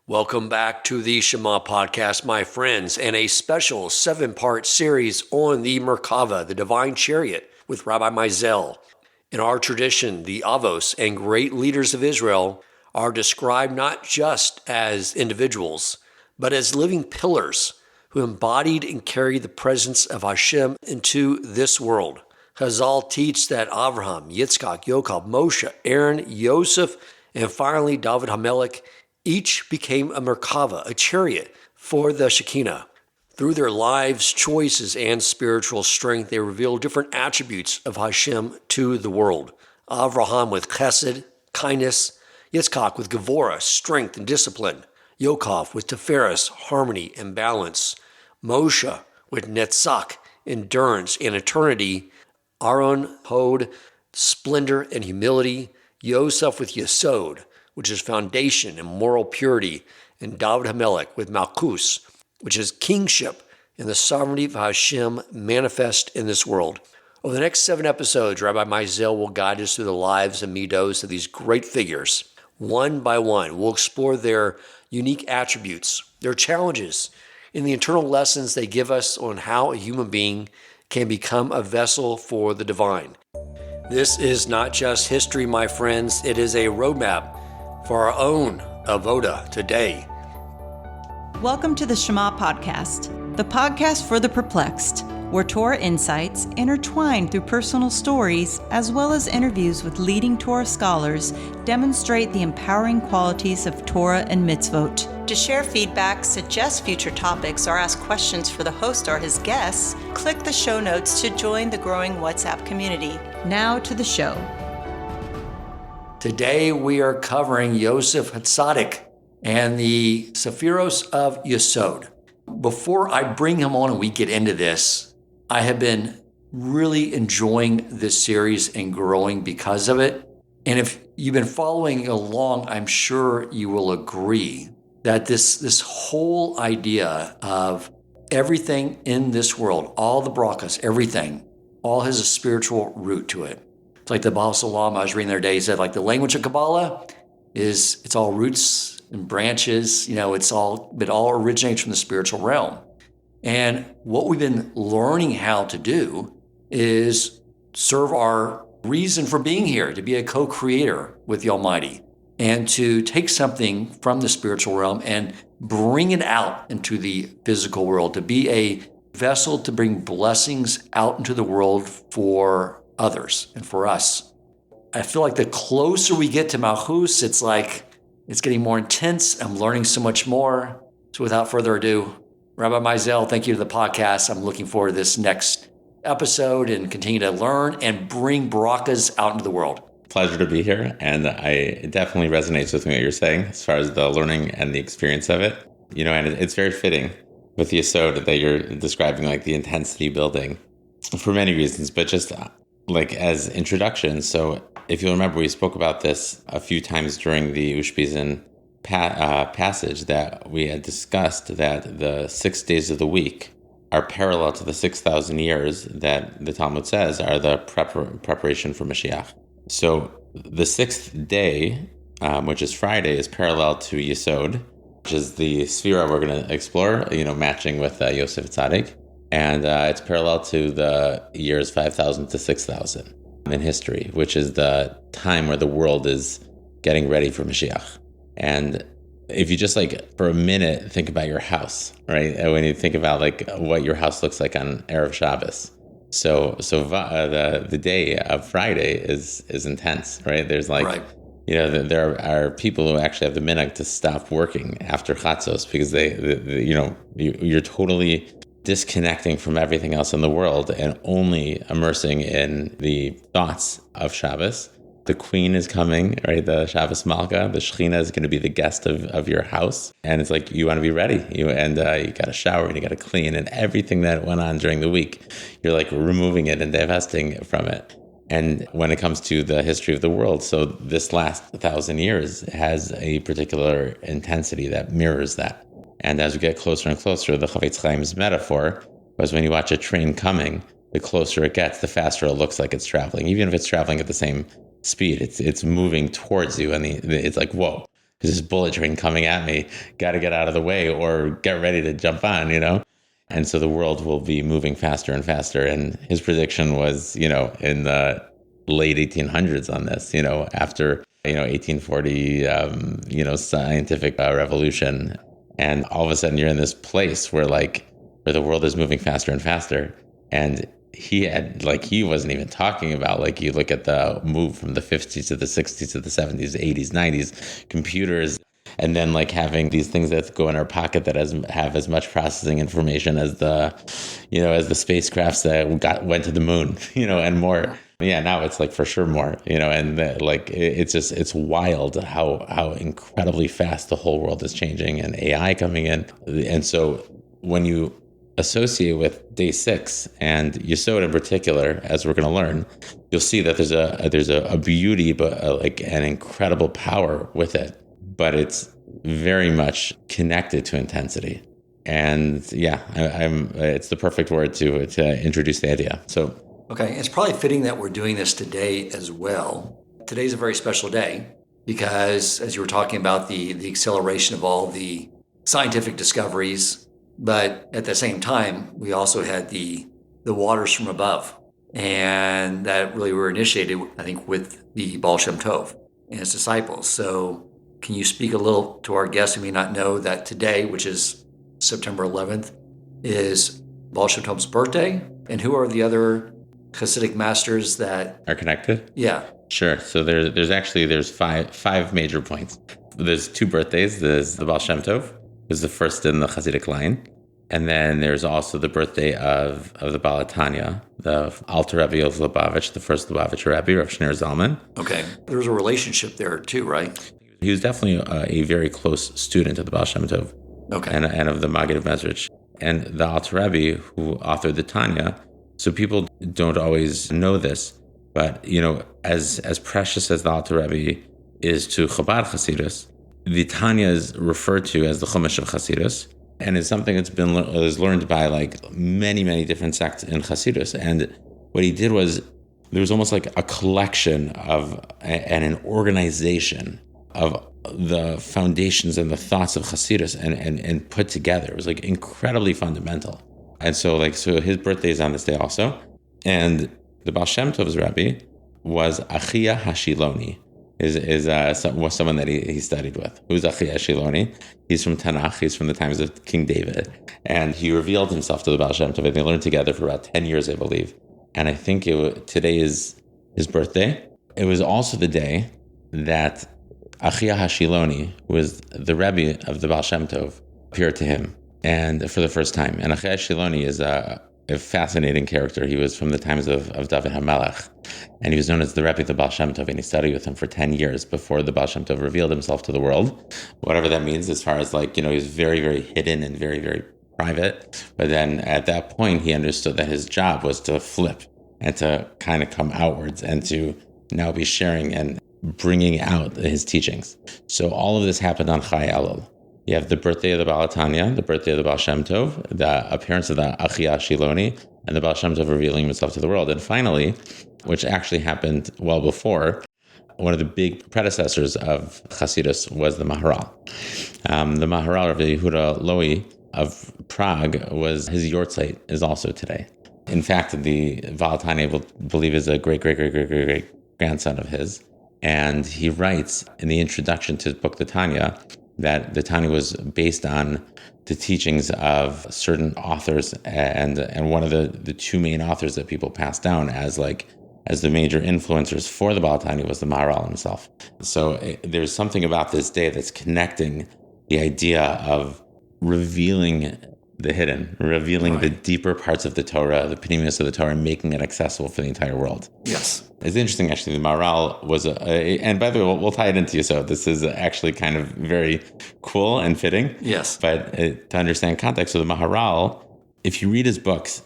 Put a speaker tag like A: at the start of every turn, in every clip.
A: Welcome back to the Shema podcast, my friends, and a special 7-part series on the Merkavah, the divine chariot, with Rabbi Meisel. In our tradition, the Avos and great leaders of Israel are described not just as individuals, but as living pillars who embodied and carried the presence of Hashem into this world. Chazal teach that Avraham, Yitzchak, Yaakov, Moshe, Aaron, Yosef, and finally David HaMelech each became a Merkavah, a chariot for the Shekinah. Through their lives, choices, and spiritual strength, they reveal different attributes of Hashem to the world. Avraham with chesed, kindness, Yitzchak with gevurah, strength and discipline, Yaakov with tiferes, harmony and balance, Moshe with netzach, endurance and eternity, Aaron, hod, splendor and humility, Yosef with yesod, which is foundation and moral purity, and David HaMelech with malchus, which is kingship and the sovereignty of Hashem manifest in this world. Over the next 7 episodes, Rabbi Meisel will guide us through the lives and midos of these great figures. One by one, we'll explore their unique attributes, their challenges, and the internal lessons they give us on how a human being can become a vessel for the divine. This is not just history, my friends. It is a roadmap for our own avoda today.
B: Welcome to the Shema podcast, the podcast for the perplexed, where Torah insights intertwined through personal stories as well as interviews with leading Torah scholars demonstrate the empowering qualities of Torah and mitzvot. To share feedback, suggest future topics, or ask questions for the host or his guests, click the show notes to join the growing WhatsApp community. Now to the show.
A: Today we are covering Yosef HaTzaddik and the Sephiros of Yesod. Before I bring him on and we get into this, I have been really enjoying this series and growing because of it. And if you've been following along, I'm sure you will agree that this whole idea of everything in this world, all the brachas, everything, all has a spiritual root to it. It's like the Baal Salam I was reading the other day, he said, like the language of Kabbalah it's all roots and branches, it all originates from the spiritual realm. And what we've been learning how to do is serve our reason for being here, to be a co-creator with the Almighty, and to take something from the spiritual realm and bring it out into the physical world, to be a vessel to bring blessings out into the world for others and for us. I feel like the closer we get to Malchus, it's getting more intense. I'm learning so much more. So without further ado, Rabbi Meisel, thank you to the podcast. I'm looking forward to this next episode and continue to learn and bring brachas out into the world.
C: Pleasure to be here. And it definitely resonates with me what you're saying as far as the learning and the experience of it. And it's very fitting with the Yesod that you're describing, like the intensity building for many reasons, but just like as introduction. So if you'll remember, we spoke about this a few times during the Ushpizin passage that we had discussed that the 6 days of the week are parallel to the 6,000 years that the Talmud says are the preparation for Mashiach. So the 6th day, which is Friday, is parallel to Yesod, which is the Sphira we're going to explore, matching with Yosef HaTzaddik. And it's parallel to the years 5,000 to 6,000 in history, which is the time where the world is getting ready for Mashiach. And if you just for a minute think about your house, right? And when you think about what your house looks like on Erev Shabbos. So the day of Friday is intense, right? There's
A: right.
C: There are people who actually have the minhag to stop working after Chatzos because you're totally disconnecting from everything else in the world and only immersing in the thoughts of Shabbos. The queen is coming, right? The Shabbos Malka, the Shechina is going to be the guest of your house. And it's you want to be ready. You got to shower and you got to clean and everything that went on during the week. You're removing it and divesting from it. And when it comes to the history of the world, so this last 1,000 years has a particular intensity that mirrors that. And as we get closer and closer, the Chafetz Chaim's metaphor was when you watch a train coming, the closer it gets, the faster it looks like it's traveling. Even if it's traveling at the same speed, it's moving towards you, and it's whoa. this bullet train coming at me, got to get out of the way or get ready to jump on, And so the world will be moving faster and faster. And his prediction was, in the late 1800s on this, after, 1840, scientific revolution. And all of a sudden you're in this place where the world is moving faster and faster. And he wasn't even talking about, you look at the move from the 50s to the 60s to the 70s, 80s, 90s, computers, and then having these things that go in our pocket that have as much processing information as the spacecrafts that went to the moon, and more. Yeah, now it's for sure more, and it's wild how incredibly fast the whole world is changing, and AI coming in. And so when you associate with day 6 and Yesod in particular, as we're going to learn, you'll see that there's a beauty, but an incredible power with it. But it's very much connected to intensity. And yeah, it's the perfect word to introduce the idea. So,
A: okay, it's probably fitting that we're doing this today as well. Today's a very special day because, as you were talking about, the acceleration of all the scientific discoveries, but at the same time, we also had the waters from above, and that really were initiated, I think, with the Baal Shem Tov and his disciples. So can you speak a little to our guests who may not know that today, which is September 11th, is Baal Shem Tov's birthday? And who are the other Hasidic masters that
C: are connected?
A: Yeah.
C: Sure. So there's five major points. There's 2 birthdays. There's the Baal Shem Tov, who's the first in the Hasidic line. And then there's also the birthday of the Baal Tanya, the Alter Rebbe of Lubavitch, the first Lubavitch Rebbe, Rav Shneur Zalman.
A: Okay. There's a relationship there too, right?
C: He was definitely a very close student of the Baal Shem Tov.
A: Okay.
C: And of the Maggid of Mezrich. And the Alter Rebbe, who authored the Tanya, so people don't always know this, but, as precious as the Alter Rebbe is to Chabad Hasidus, the Tanya is referred to as the Chumash of Hasidus, and it's something that's is learned by many, many different sects in Hasidus. And what he did was, there was almost like a collection of and an organization of the foundations and the thoughts of Hasidus and put together. It was incredibly fundamental. And so his birthday is on this day also. And the Baal Shem Tov's Rebbe was Achia Hashiloni, was someone that he studied with. Who's Achia Hashiloni? He's from Tanakh. He's from the times of King David. And he revealed himself to the Baal Shem Tov. They learned together for about 10 years, I believe. And I think today is his birthday. It was also the day that Achia Hashiloni, who was the Rebbe of the Baal Shem Tov, appeared to him, and for the first time. And Achia Hashiloni is a fascinating character. He was from the times of David HaMelech, and he was known as the Rebbe of the Baal Shem Tov, and he studied with him for 10 years before the Baal Shem Tov revealed himself to the world, whatever that means as far as he was very, very hidden and very, very private. But then at that point, he understood that his job was to flip and to kind of come outwards and to now be sharing and bringing out his teachings. So all of this happened on Chai Elul. You have the birthday of the Baal Tanya, the birthday of the Baal Shem Tov, the appearance of the Achia Shiloni, and the Baal Shem Tov revealing himself to the world. And finally, which actually happened well before, one of the big predecessors of Hasidus was the Maharal. The Maharal, Rav Yehuda Lowy of Prague, his yortzeit is also today. In fact, the Baal Tanya, I believe, is a great-great-great-great-great-grandson of his. And he writes in the introduction to his book, The Tanya, that the Tanya was based on the teachings of certain authors, and one of the 2 main authors that people passed down as the major influencers for the Baal Tanya was the Maharal himself. So there's something about this day that's connecting the idea of revealing the hidden, revealing the deeper parts of the Torah, the pnimius of the Torah, and making it accessible for the entire world.
A: Yes.
C: It's interesting, actually, the Maharal was and by the way, we'll tie it into you, so this is actually kind of very cool and fitting.
A: Yes.
C: But to understand context, so the Maharal, if you read his books,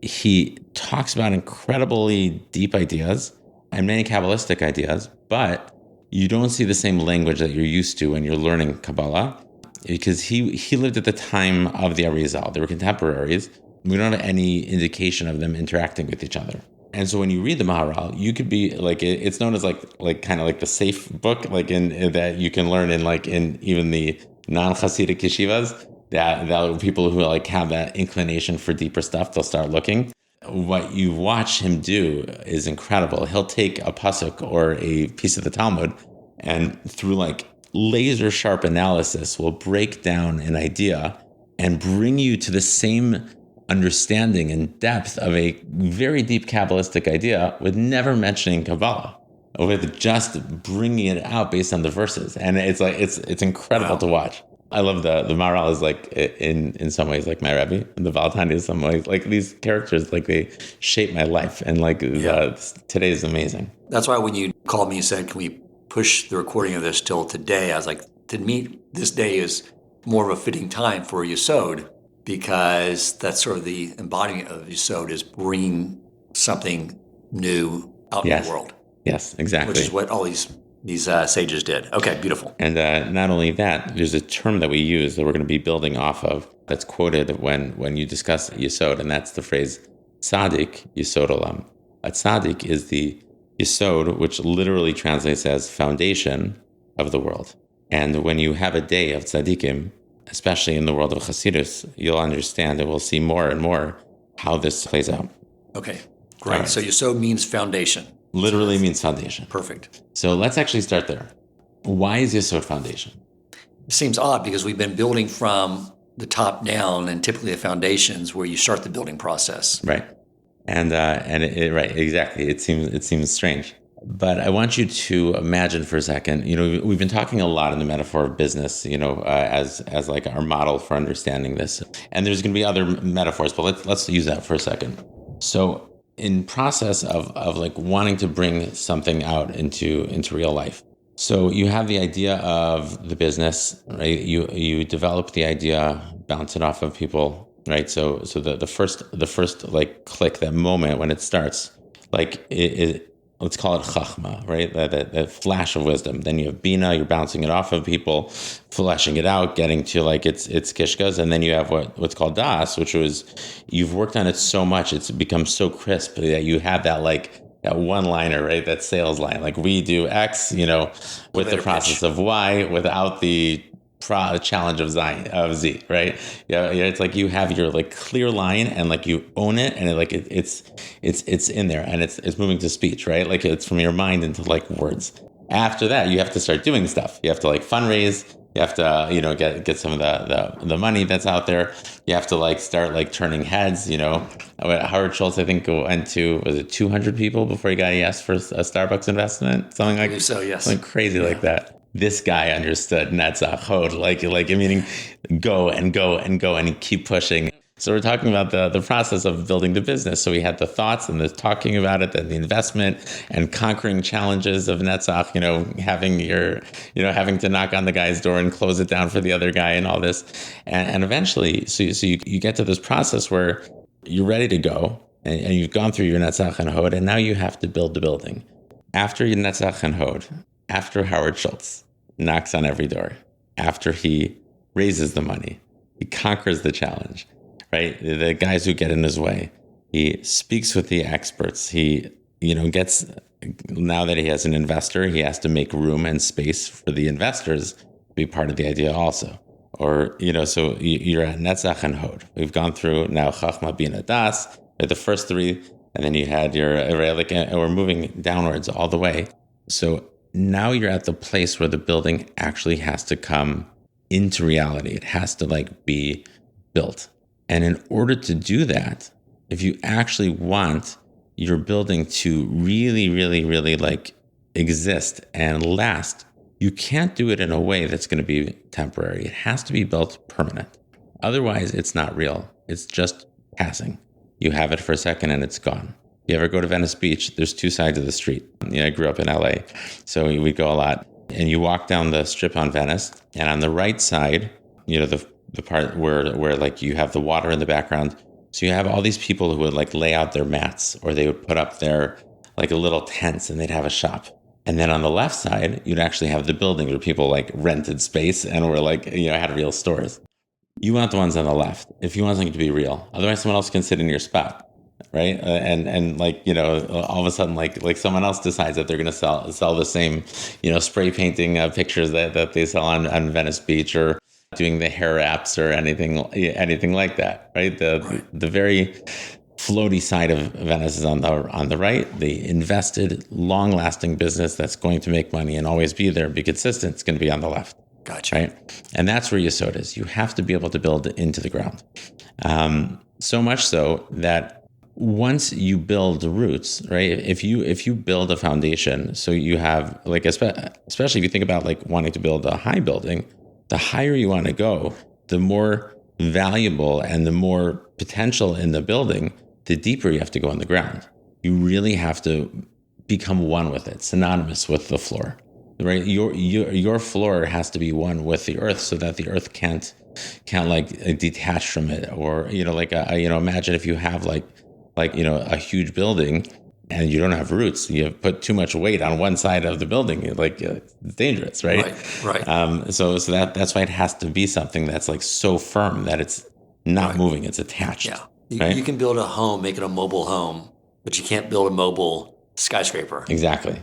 C: he talks about incredibly deep ideas and many Kabbalistic ideas, but you don't see the same language that you're used to when you're learning Kabbalah, because he lived at the time of the Arizal. They were contemporaries. We don't have any indication of them interacting with each other. And so when you read the Maharal, you could be like, it's known as like kind of like the safe book, like in that you can learn in even the non-Hasidic yeshivas, that people who like have that inclination for deeper stuff, they'll start looking. What you watch him do is incredible. He'll take a pasuk or a piece of the Talmud and through like laser sharp analysis will break down an idea and bring you to the same understanding and depth of a very deep Kabbalistic idea with never mentioning Kabbalah, with just bringing it out based on the verses. And it's like, it's incredible to watch. I love the Maharal is like, in some ways, like my Rebbe, and the Valtani is some ways, like these characters, like they shape my life. And like today is amazing.
A: That's why when you called me and said, can we push the recording of this till today? I was like, to me, this day is more of a fitting time for Yesod, because that's sort of the embodiment of Yesod, is bringing something new out in the world.
C: Yes, exactly.
A: Which is what all these sages did. Okay, beautiful.
C: And not only that, there's a term that we use that we're going to be building off of that's quoted when you discuss Yesod, and that's the phrase Tzaddik Yesod Olam. A Tzaddik is the Yesod, which literally translates as foundation of the world. And when you have a day of Tzaddikim, especially in the world of Hasidus, you'll understand and we'll see more and more how this plays out.
A: Okay, great. Right. So Yesod means foundation.
C: Literally means foundation.
A: Perfect.
C: So let's actually start there. Why is Yesod foundation?
A: It seems odd because we've been building from the top down, and typically the foundations where you start the building process.
C: Right. And right, exactly. It seems strange. But I want you to imagine for a second, we've been talking a lot in the metaphor of business, as like our model for understanding this. And there's going to be other metaphors, but let's use that for a second. So in process of like wanting to bring something out into real life. So you have the idea of the business, right? You develop the idea, bounce it off of people, right? So the first like click, that moment when it starts, like let's call it chachma, right? That flash of wisdom. Then you have bina, you're bouncing it off of people, fleshing it out, getting to like its kishkas. And then you have what's called das, which was, you've worked on it so much, it's become so crisp that you have that one-liner, right? That sales line. Like we do X, with the process of Y without the challenge of Z, right? Yeah, it's like you have your like clear line and like you own it, and it's in there, and it's moving to speech, right? Like it's from your mind into like words. After that, you have to start doing stuff. You have to like fundraise. You have to get some of the money that's out there. You have to like start like turning heads. Howard Schultz, I think, went to, was it 200 people before he got a yes for a Starbucks investment, something like
A: so. Yes,
C: something crazy like that. This guy understood Netzach Hod, like meaning go and go and go and keep pushing. So we're talking about the process of building the business. So we had the thoughts and the talking about it, then the investment and conquering challenges of Netzach, having to knock on the guy's door and close it down for the other guy and all this. And eventually, so you get to this process where you're ready to go and you've gone through your Netzach and Hod, and now you have to build the building. After your Netzach and Hod, after Howard Schultz knocks on every door, after he raises the money, he conquers the challenge, right? The guys who get in his way, he speaks with the experts. He, gets, now that he has an investor, he has to make room and space for the investors to be part of the idea also. Or, so you're at Netzach and Hod. We've gone through now Chachma, Bina, Das, the first three, and then you had your, and we're moving downwards all the way. So now you're at the place where the building actually has to come into reality. It has to be built. And in order to do that, if you actually want your building to really, really, really exist and last, you can't do it in a way that's going to be temporary. It has to be built permanent. Otherwise, it's not real. It's just passing. You have it for a second and it's gone. You ever go to Venice Beach? There's two sides of the street. I grew up in LA, so we go a lot. And you walk down the strip on Venice, and on the right side, the part where you have the water in the background. So you have all these people who would lay out their mats, or they would put up their a little tents, and they'd have a shop. And then on the left side, you'd actually have the building where people rented space and were had real stores. You want the ones on the left if you want something to be real. Otherwise, someone else can sit in your spot. right? And like, all of a sudden, like someone else decides that they're going to sell the same, spray painting pictures that they sell on Venice Beach, or doing the hair wraps or anything like that, right? The very floaty side of Venice is on the right. The invested, long-lasting business that's going to make money and always be there, be consistent, it's going to be on the left.
A: Gotcha.
C: Right? And that's where Yesod is. You have to be able to build into the ground. So much so that once you build the roots, right? If you build a foundation, so you have, like, especially if you think about like wanting to build a high building, the higher you want to go, the more valuable and the more potential in the building, the deeper you have to go in the ground. You really have to become one with it, synonymous with the floor, right? Your floor has to be one with the earth, so that the earth can't like detach from it, or imagine if you have like a huge building and you don't have roots, you have put too much weight on one side of the building, it's dangerous, right?
A: Right.
C: So that's why it has to be something that's like so firm that it's not moving, it's attached.
A: Yeah.
C: Right?
A: You can build a home, make it a mobile home, but you can't build a mobile skyscraper.
C: Exactly.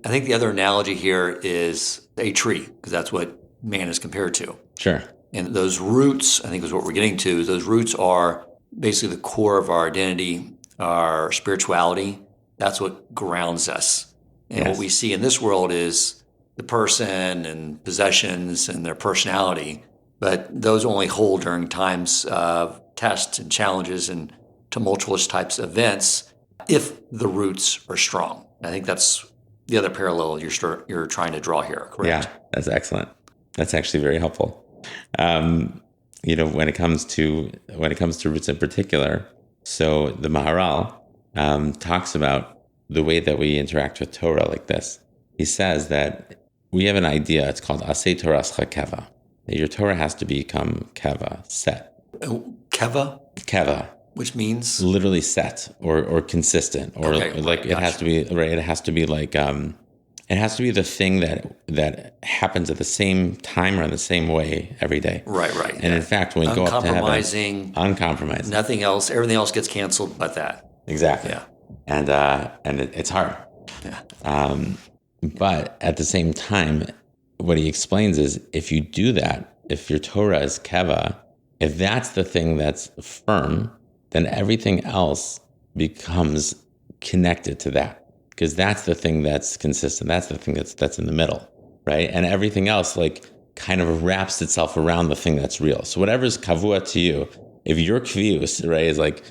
A: I think the other analogy here is a tree, because that's what man is compared to.
C: Sure.
A: And those roots, I think is what we're getting to. Those roots are basically the core of our identity, our spirituality. That's what grounds us. And what we see in this world is the person and possessions and their personality, but those only hold during times of tests and challenges and tumultuous types of events if the roots are strong. I think that's the other parallel you're trying to draw here, correct?
C: Yeah, that's excellent. That's actually very helpful. When it comes to roots in particular, so the Maharal talks about the way that we interact with Torah like this. He says that we have an idea, it's called Aseh Torahscha Keva. Your Torah has to become Keva, set.
A: Keva?
C: Keva.
A: Which means?
C: Literally set or consistent, or it has to be, right? It has to be like, it has to be the thing that happens at the same time or in the same way every day.
A: Right.
C: And in fact, when we go up to heaven, uncompromising.
A: Nothing else, everything else gets canceled but that.
C: Exactly.
A: Yeah.
C: And it's hard.
A: Yeah.
C: But at the same time, what he explains is if you do that, if your Torah is keva, if that's the thing that's firm, then everything else becomes connected to that, because that's the thing that's consistent. That's the thing that's in the middle, right? And everything else like kind of wraps itself around the thing that's real. So whatever's kavua to you, if your kvius, right, is like,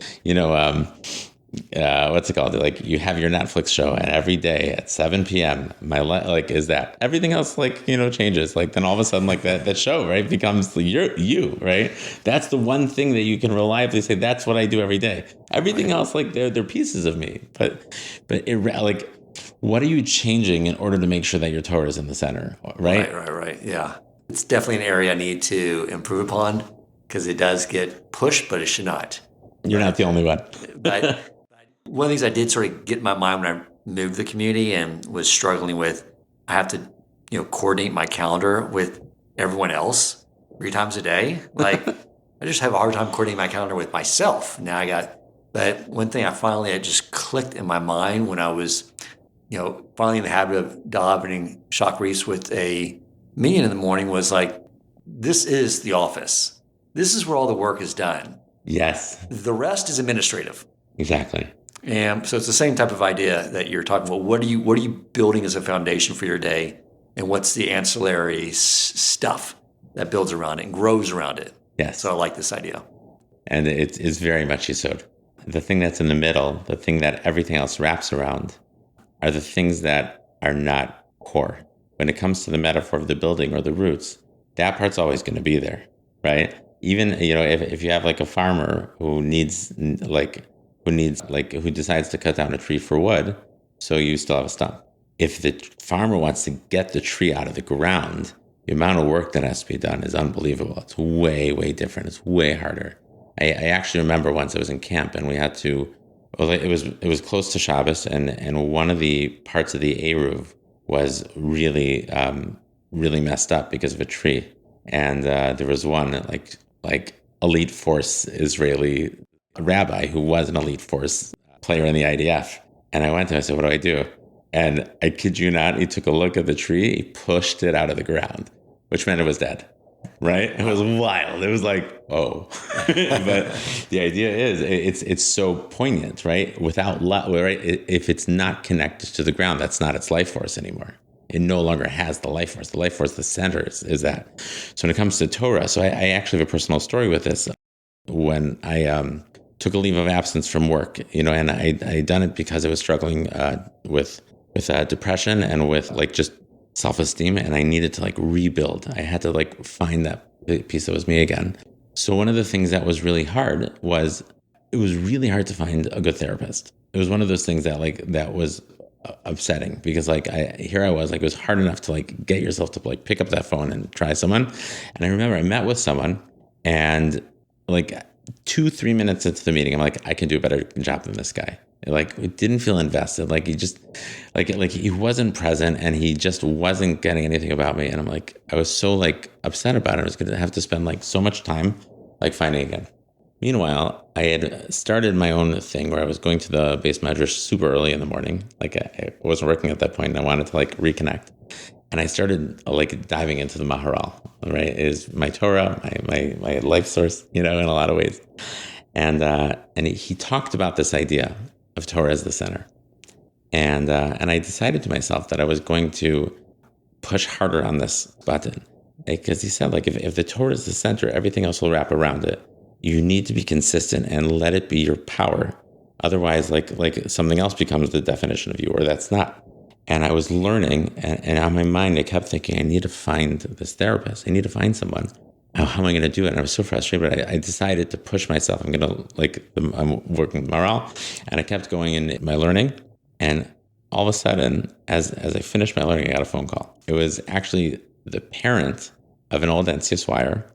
C: what's it called? Like you have your Netflix show, and every day at 7 p.m. is that everything else changes. Like then all of a sudden that show, right, becomes you, right? That's the one thing that you can reliably say, that's what I do every day. Everything else, like they're pieces of me. But what are you changing in order to make sure that your Torah is in the center, right?
A: Right. Yeah. It's definitely an area I need to improve upon, because it does get pushed, but it should not.
C: You're not the only one.
A: But one of the things I did sort of get in my mind when I moved to the community and was struggling with, I have to, coordinate my calendar with everyone else 3 times a day. Like I just have a hard time coordinating my calendar with myself. But one thing it just clicked in my mind when I was, finally in the habit of davening Shachris with a minion in the morning was like, this is the office. This is where all the work is done.
C: Yes.
A: The rest is administrative.
C: Exactly.
A: And so it's the same type of idea that you're talking about. What are you building as a foundation for your day, and what's the ancillary stuff that builds around it and grows around it?
C: Yes.
A: So I like this idea.
C: And it is very much Yesod. The thing that's in the middle, the thing that everything else wraps around, are the things that are not core. When it comes to the metaphor of the building or the roots, that part's always going to be there, right? Even if you have like a farmer who decides to cut down a tree for wood, so you still have a stump. If the farmer wants to get the tree out of the ground, the amount of work that has to be done is unbelievable. It's way, way different. It's way harder. I actually remember once I was in camp and we had to, it was close to Shabbos, and one of the parts of the Eruv was really, really messed up because of a tree. And there was one like elite force Israeli rabbi who was an elite force player in the IDF. And I went to him, I said, what do I do? And I kid you not, he took a look at the tree, he pushed it out of the ground, which meant it was dead. Right? It was wild. It was like, oh. But the idea is it's so poignant, right? Without love, right? If it's not connected to the ground, that's not its life force anymore. It no longer has the life force. The life force, the center is that. So when it comes to Torah, so I actually have a personal story with this. When I took a leave of absence from work, and I done it because I was struggling with depression and with like just self-esteem, and I needed to like rebuild. I had to like find that piece that was me again. So one of the things that was really hard was it was really hard to find a good therapist. It was one of those things that was upsetting because I was like, it was hard enough to like get yourself to like pick up that phone and try someone. And I remember I met with someone, and like 2-3 minutes into the meeting, I'm like, I can do a better job than this guy. Like, it didn't feel invested. Like, he just, like he wasn't present, and he just wasn't getting anything about me. And I'm like, I was so like upset about it. I was going to have to spend like so much time like finding again. Meanwhile, I had started my own thing where I was going to the base medrash super early in the morning. Like, I wasn't working at that point, and I wanted to like reconnect. And I started like diving into the Maharal, right? It is my Torah, my life source, in a lot of ways. And he talked about this idea of Torah as the center. And I decided to myself that I was going to push harder on this button. Because he said, like, if the Torah is the center, everything else will wrap around it. You need to be consistent and let it be your power. Otherwise, like something else becomes the definition of you, or that's not. And I was learning, and on my mind, I kept thinking, I need to find this therapist. I need to find someone. How am I going to do it? And I was so frustrated, but I decided to push myself. I'm working with morale, and I kept going in my learning. And all of a sudden, as I finished my learning, I got a phone call. It was actually the parent of an old NCS wire,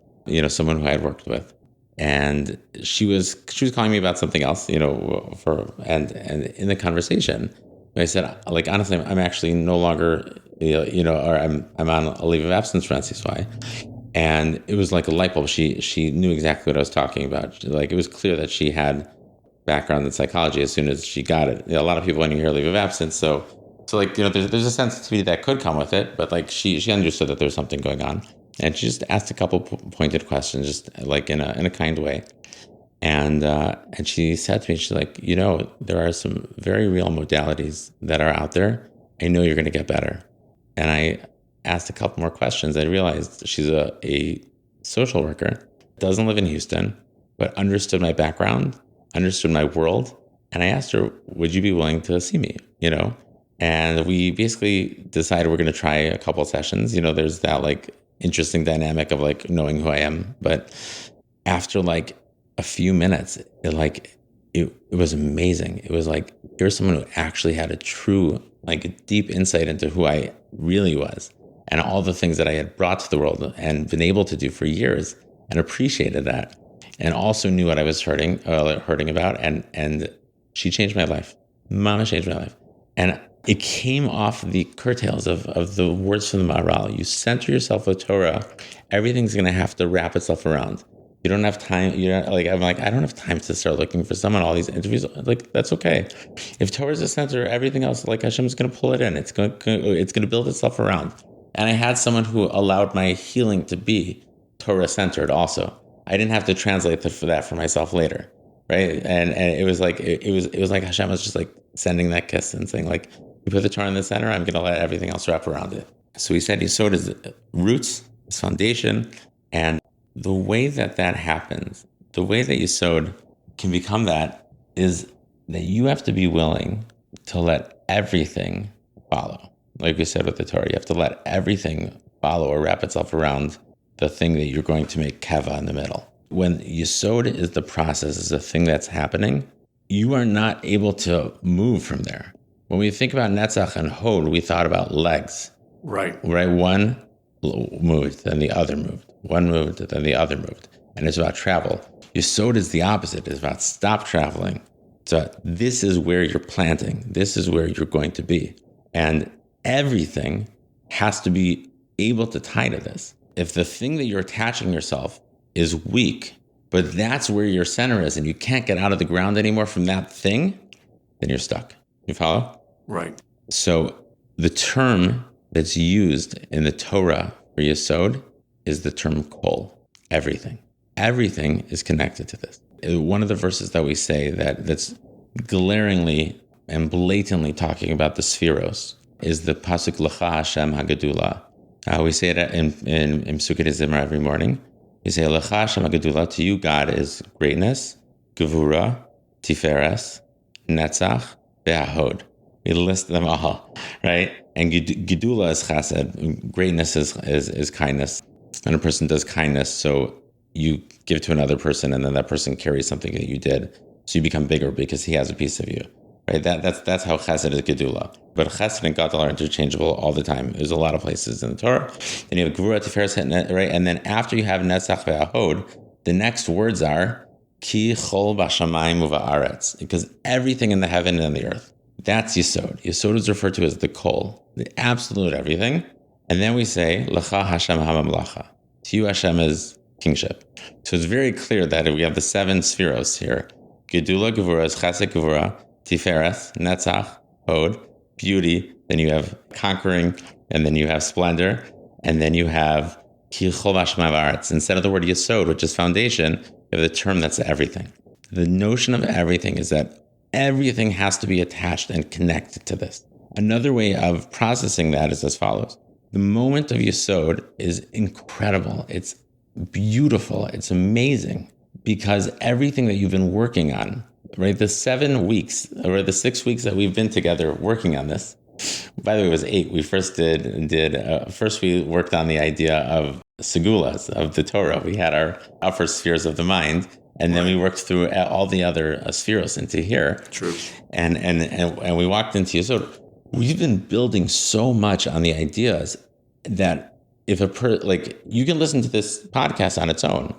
C: someone who I had worked with. And she was calling me about something else, and in the conversation, I said, like, honestly, I'm actually no longer, or I'm on a leave of absence for NCSY. And it was like a light bulb. She knew exactly what I was talking about. Like, it was clear that she had background in psychology as soon as she got it. A lot of people, when you hear leave of absence, so like, there's a sensitivity that could come with it, but like she understood that there's something going on. And she just asked a couple pointed questions, just like in a kind way. And she said to me, she's like, there are some very real modalities that are out there. I know you're going to get better. And I asked a couple more questions. I realized she's a social worker, doesn't live in Houston, but understood my background, understood my world. And I asked her, would you be willing to see me? And we basically decided we're going to try a couple sessions. There's that like interesting dynamic of like knowing who I am. But after like a few minutes, it was amazing. It was like, here's someone who actually had a true, like, a deep insight into who I really was and all the things that I had brought to the world and been able to do for years, and appreciated that, and also knew what I was hurting about. And she changed my life. Mama changed my life. And it came off the curtails of the words from the Maharal. You center yourself with Torah, everything's going to have to wrap itself around. You don't have time. I'm like, I don't have time to start looking for someone, all these interviews. Like, that's okay. If Torah is the center, everything else, like, Hashem's going to pull it in. It's going to build itself around. And I had someone who allowed my healing to be Torah centered also. I didn't have to translate that for myself later. Right. And it was like, it was like Hashem was just like sending that kiss and saying, like, you put the Torah in the center, I'm going to let everything else wrap around it. So he said Yesod is roots, is foundation. And the way that happens, the way that Yesod can become that, is that you have to be willing to let everything follow. Like we said with the Torah, you have to let everything follow or wrap itself around the thing that you're going to make keva in the middle. When Yesod is the process, is the thing that's happening, you are not able to move from there. When we think about Netzach and Hod, we thought about legs.
A: Right.
C: One moved, then the other moved. One moved, then the other moved. And it's about travel. Yesod is the opposite. It's about stop traveling. So this is where you're planting. This is where you're going to be. And everything has to be able to tie to this. If the thing that you're attaching yourself is weak, But that's where your center is, and you can't get out of the ground anymore from that thing, then you're stuck. You follow?
A: Right.
C: So the term that's used in the Torah for Yesod is the term kol, everything. Everything is connected to this. One of the verses that we say that's glaringly and blatantly talking about the spheros is the pasuk L'cha Hashem Hagadula. We say it in Psukei Zimra every morning. We say L'cha Hashem Hagadula, to you God is greatness, gevura, tiferes, netzach, ve'ahod. We list them all, right? And gedula is chesed. Greatness is kindness. And a person does kindness, so you give to another person, and then that person carries something that you did, so you become bigger because he has a piece of you, right? That's how chesed is gedula. But chesed and gadol are interchangeable all the time. There's a lot of places in the Torah. Then you have gevura, tiferes, right? And then after you have netzach ve'ahod, the next words are ki chol b'shamayim u'va'aretz, because everything in the heaven and the earth. That's Yesod. Yesod is referred to as the kol, the absolute everything. And then we say, L'cha Hashem ha'mamlacha. To you Hashem is kingship. So it's very clear that we have the 7 spheros here. Gedula, Gevura, Chesed, Gevura, Tiferes, Netzach, Hod, beauty. Then you have conquering, and then you have splendor, and then you have Ki Chol Hashem ha'aretz. Instead of the word Yesod, which is foundation, you have the term that's everything. The notion of everything is that everything has to be attached and connected to this. Another way of processing that is as follows. The moment of Yesod is incredible. It's beautiful. It's amazing because everything that you've been working on, right? The 7 weeks or the 6 weeks that we've been together working on this. By the way, it was 8. We first first we worked on the idea of segulas, of the Torah. We had our upper spheres of the mind. And then we worked through all the other spheros into here.
A: True.
C: And we walked into Yesod. We've been building so much on the ideas that if you can listen to this podcast on its own,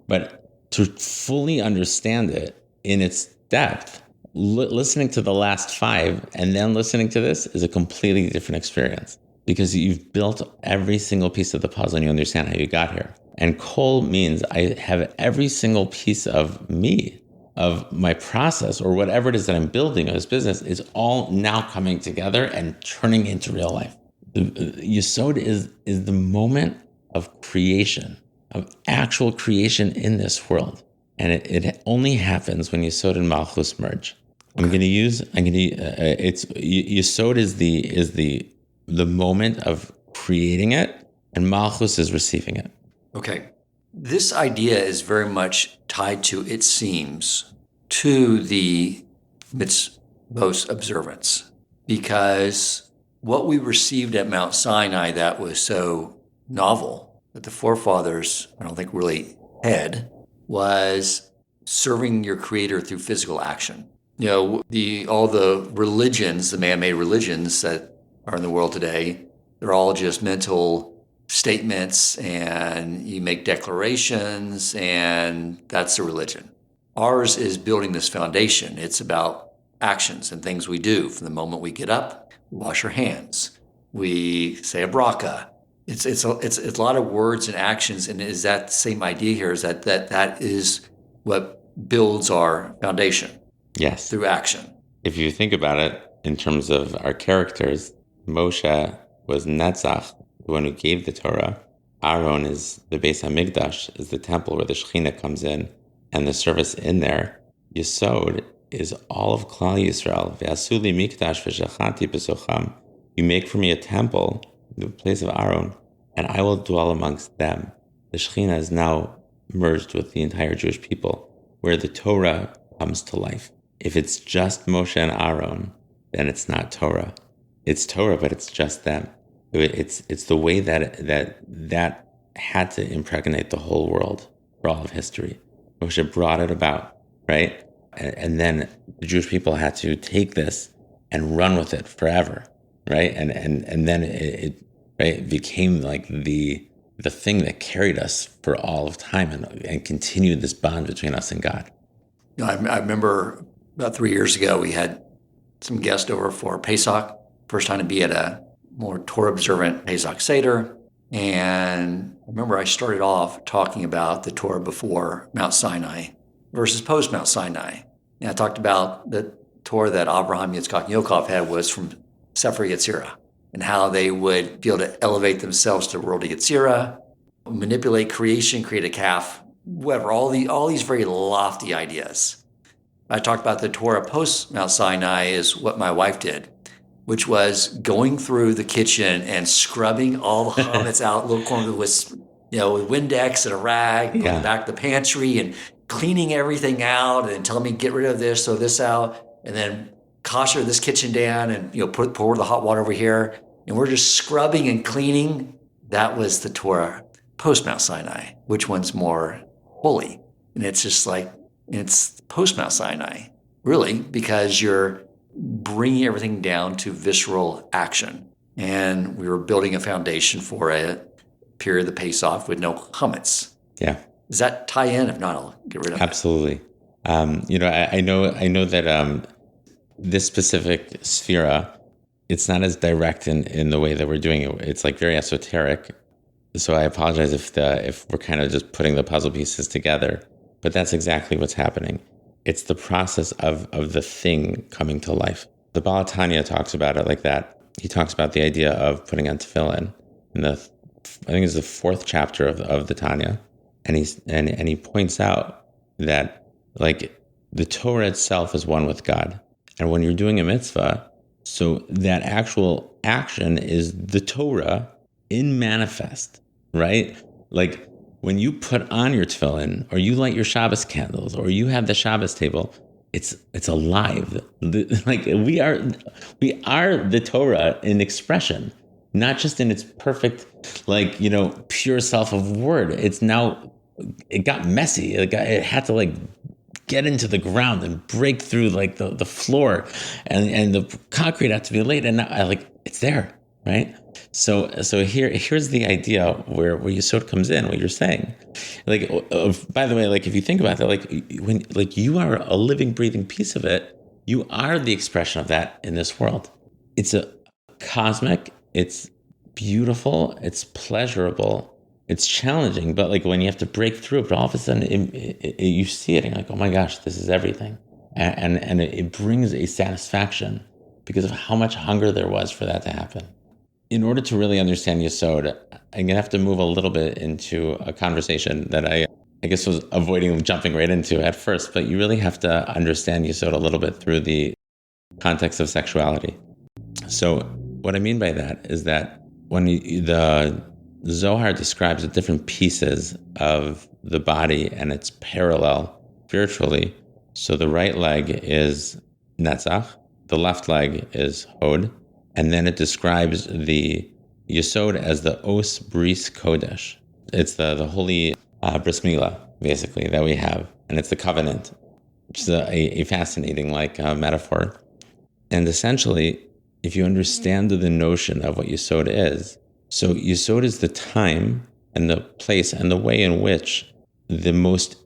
C: but to fully understand it in its depth, listening to the last 5 and then listening to this is a completely different experience because you've built every single piece of the puzzle and you understand how you got here. And kol means I have every single piece of me, of my process, or whatever it is that I'm building of this business is all now coming together and turning into real life. The Yesod is the moment of creation, of actual creation in this world. And it only happens when Yesod and Malchus merge. Yesod is the moment of creating it, and Malchus is receiving it.
A: Okay. This idea is very much tied to, it seems, to the mitzvos observance, because what we received at Mount Sinai that was so novel that the forefathers, I don't think really had, was serving your creator through physical action. You know, all the religions, the man-made religions that are in the world today, they're all just mental statements and you make declarations and that's a religion. Ours is building this foundation. It's about actions and things we do from the moment we get up, we wash our hands, we say a bracha. It's a lot of words and actions, and is that the same idea here? Is that is what builds our foundation?
C: Yes.
A: Through action.
C: If you think about it in terms of our characters, Moshe was Netzach, the one who gave the Torah. Aaron is the Beis HaMikdash, is the temple where the Shekhinah comes in, and the service in there. Yesod is all of Klal Yisrael. Ve'asu li mikdash v'shachanti b'socham. You make for me a temple, the place of Aaron, and I will dwell amongst them. The Shekhinah is now merged with the entire Jewish people, where the Torah comes to life. If it's just Moshe and Aaron, then it's not Torah. It's Torah, but it's just them. It's the way that had to impregnate the whole world for all of history. Moshe brought it about, right? And then the Jewish people had to take this and run with it forever, right? And then it became like the thing that carried us for all of time and continued this bond between us and God.
A: You know, I remember about 3 years ago, we had some guests over for Pesach, first time to be at a more Torah observant Pesach Seder. And Remember, I started off talking about the Torah before Mount Sinai versus post Mount Sinai. And I talked about the Torah that Abraham, Yitzchak, and Yaakov had was from Sefer Yetzirah, and how they would be able to elevate themselves to the world of Yetzirah, manipulate creation, create a calf, whatever, all these very lofty ideas. I talked about the Torah post Mount Sinai is what my wife did, which was going through the kitchen and scrubbing all the chametz out, little corner with Windex and a rag, going back to the pantry and cleaning everything out and telling me get rid of this, throw this out, and then kosher this kitchen down and pour the hot water over here. And we're just scrubbing and cleaning. That was the Torah post Mount Sinai. Which one's more holy? And it's just like, it's post Mount Sinai, really, because you're bringing everything down to visceral action. And we were building a foundation for a period of the pace-off with no chametz.
C: Yeah.
A: Does that tie in? If not, I'll get rid of it.
C: Absolutely. I know that this specific sphera, it's not as direct in the way that we're doing it. It's like very esoteric. So I apologize if we're kind of just putting the puzzle pieces together. But that's exactly what's happening. It's the process of the thing coming to life. The Baal Tanya talks about it like that. He talks about the idea of putting on tefillin in I think it's the 4th chapter of the Tanya. And he points out that like the Torah itself is one with God. And when you're doing a mitzvah, so that actual action is the Torah in manifest, right? Like when you put on your tefillin or you light your Shabbos candles or you have the Shabbos table, it's alive. Like we are the Torah in expression, not just in its perfect, pure self of word. It's now, it got messy. It had to get into the ground and break through the floor, and the concrete had to be laid, and now it's there, right? So here's the idea where Yesod comes in. What you're saying, by the way, if you think about that, when you are a living, breathing piece of it, you are the expression of that in this world. It's a cosmic. It's beautiful. It's pleasurable. It's challenging, but when you have to break through it, but all of a sudden you see it and you're like, oh my gosh, this is everything. And it brings a satisfaction because of how much hunger there was for that to happen. In order to really understand Yesod, I'm going to have to move a little bit into a conversation that I guess was avoiding jumping right into at first, but you really have to understand Yesod a little bit through the context of sexuality. So what I mean by that is that when the Zohar describes the different pieces of the body and its parallel spiritually. So the right leg is Netzach, the left leg is Hod, and then it describes the Yesod as the Os Bris Kodesh. It's the holy bris milah, basically, that we have, and it's the covenant, which is a fascinating metaphor. And essentially, if you understand the notion of what Yesod is, so Yesod is the time and the place and the way in which the most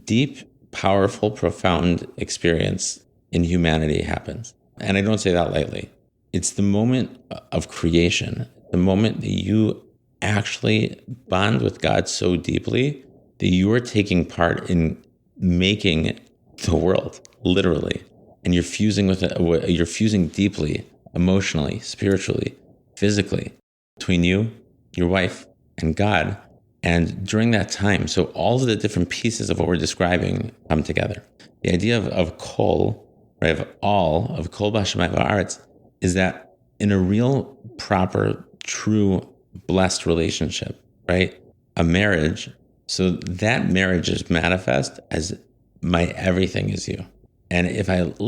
C: deep, powerful, profound experience in humanity happens. And I don't say that lightly. It's the moment of creation, the moment that you actually bond with God so deeply that you are taking part in making the world, literally. And you're fusing with it, you're fusing deeply, emotionally, spiritually, physically, between you, your wife, and God. And during that time, so all of the different pieces of what we're describing come together. The idea of kol, right, of all, of kol b'shamayim v'aretz, is that in a real, proper, true, blessed relationship, right, a marriage, so that marriage is manifest as my everything is you. And if I don't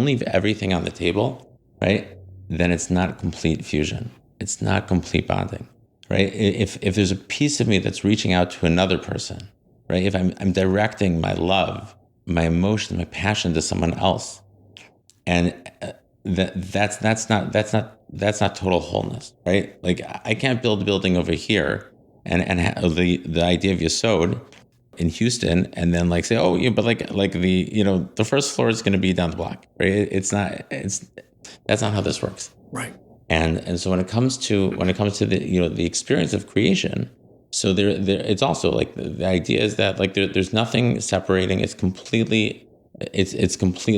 C: leave everything on the table, right, then it's not complete fusion. It's not complete bonding, right? If there's a piece of me that's reaching out to another person, right? If I'm directing my love, my emotion, my passion to someone else, and that's not total wholeness, right? I can't build a building over here and the idea of Yesod in Houston and then say, oh yeah, but the first floor is going to be down the block, right? That's not how this works,
A: right?
C: And so when it comes to the the experience of creation, So it's also like the idea is that like there's nothing separating. It's complete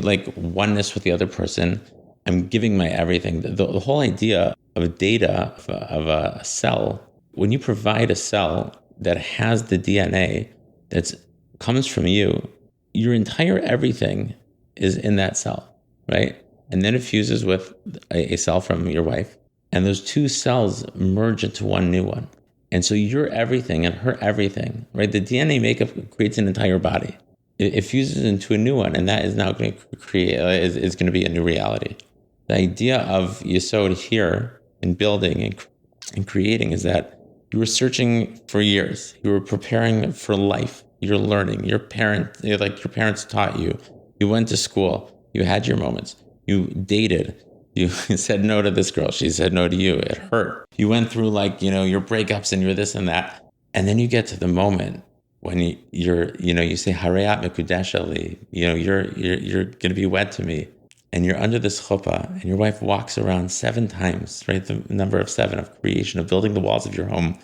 C: like oneness with the other person. I'm giving my everything. The whole idea of data of a cell, when you provide a cell that has the DNA that comes from you, your entire everything is in that cell, right? And then it fuses with a cell from your wife, and those two cells merge into one new one. And so your everything and her everything, right? The DNA makeup creates an entire body. It fuses into a new one, and that is now going to create, is going to be a new reality. The idea of Yesod here in building and creating is that you were searching for years. You were preparing for life. You're learning. Your parents taught you. You went to school. You had your moments. You dated. You said no to this girl. She said no to you. It hurt. You went through your breakups and your this and that. And then you get to the moment when you say, Harayat Mekudesh Ali, you're going to be wed to me. And you're under this chuppah, and your wife walks around 7 times, right? The number of 7 of creation, of building the walls of your home,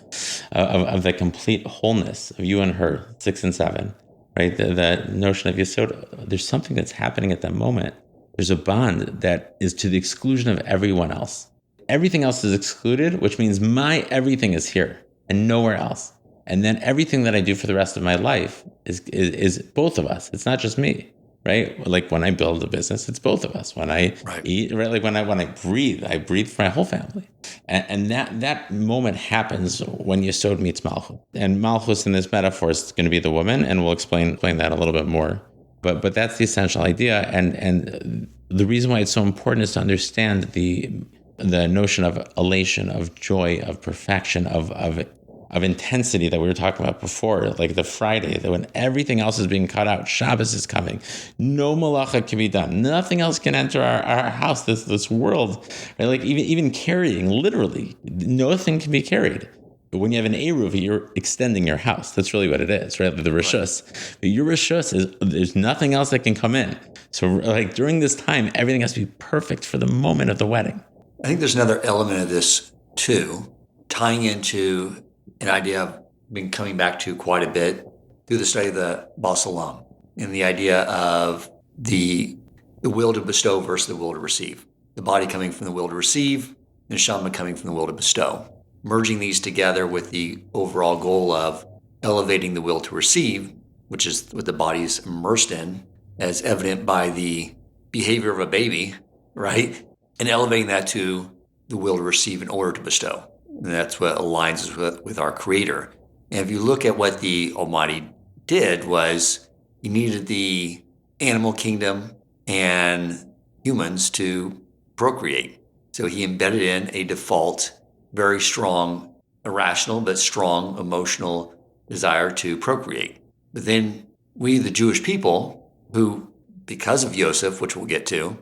C: of the complete wholeness of you and her, 6 and 7, right? The notion of Yesod, there's something that's happening at that moment. There's a bond that is to the exclusion of everyone else. Everything else is excluded, which means my everything is here and nowhere else. And then everything that I do for the rest of my life is both of us. It's not just me. Right? Like when I build a business, it's both of us. When I eat, right? Like when I breathe for my whole family. And that moment happens when Yesod meets Malchus. And Malchus in this metaphor is going to be the woman, and we'll explain that a little bit more. But that's the essential idea. And the reason why it's so important is to understand the notion of elation, of joy, of perfection, of intensity that we were talking about before, like the Friday, that when everything else is being cut out, Shabbos is coming. No malacha can be done. Nothing else can enter our house, this world. Right? Like even carrying, literally, nothing can be carried. But when you have an Eruv, you're extending your house. That's really what it is, right? The Rishus. But your Rishus is, there's nothing else that can come in. So like during this time, everything has to be perfect for the moment of the wedding.
A: I think there's another element of this too, tying into an idea I've been coming back to quite a bit through the study of the Baal Salam, and the idea of the will to bestow versus the will to receive. The body coming from the will to receive, and Shama coming from the will to bestow. Merging these together with the overall goal of elevating the will to receive, which is what the body is immersed in, as evident by the behavior of a baby, right? And elevating that to the will to receive in order to bestow. And that's what aligns us with our Creator. And if you look at what the Almighty did, was He needed the animal kingdom and humans to procreate. So He embedded in a default, very strong, irrational, but strong emotional desire to procreate. But then we, the Jewish people, who, because of Yosef, which we'll get to,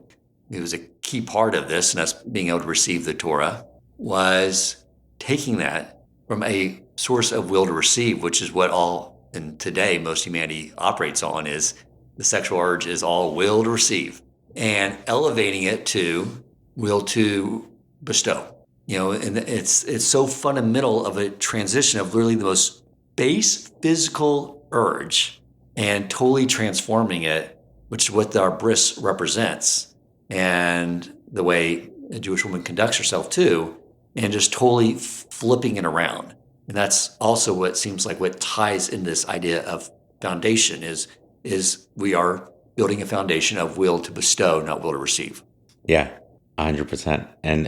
A: it was a key part of this, and us being able to receive the Torah, was taking that from a source of will to receive, which is what all, and today most humanity operates on, is the sexual urge is all will to receive, and elevating it to will to bestow. And it's so fundamental of a transition of literally the most base physical urge and totally transforming it, which is what our bris represents, and the way a Jewish woman conducts herself too, and just totally flipping it around. And that's also what seems like what ties in this idea of foundation is we are building a foundation of will to bestow, not will to receive.
C: Yeah, 100%. And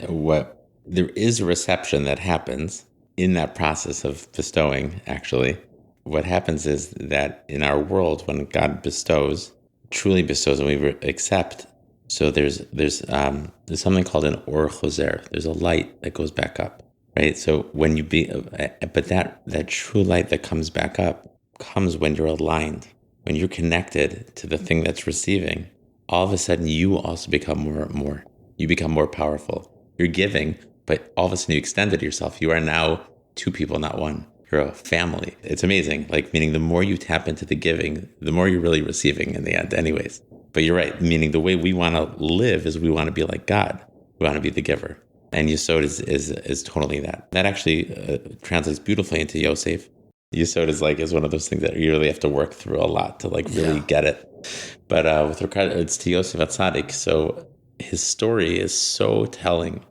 C: there is a reception that happens in that process of bestowing, actually. What happens is that in our world, when God truly bestows, and we accept, so there's something called an or choser. There's a light that goes back up, right? So when but that true light that comes back up comes when you're aligned, when you're connected to the thing that's receiving. All of a sudden, you also become more. You become more powerful. You're giving, but all of a sudden you extended yourself. You are now 2 people, not 1. You're a family. It's amazing. Like, meaning the more you tap into the giving, the more you're really receiving in the end anyways. But you're right, meaning the way we want to live is we want to be like God. We want to be the giver. And Yesod is totally that. That actually translates beautifully into Yosef. Yesod is one of those things that you really have to work through a lot to like really get it. But with regards to Yosef HaTzaddik, so his story is so telling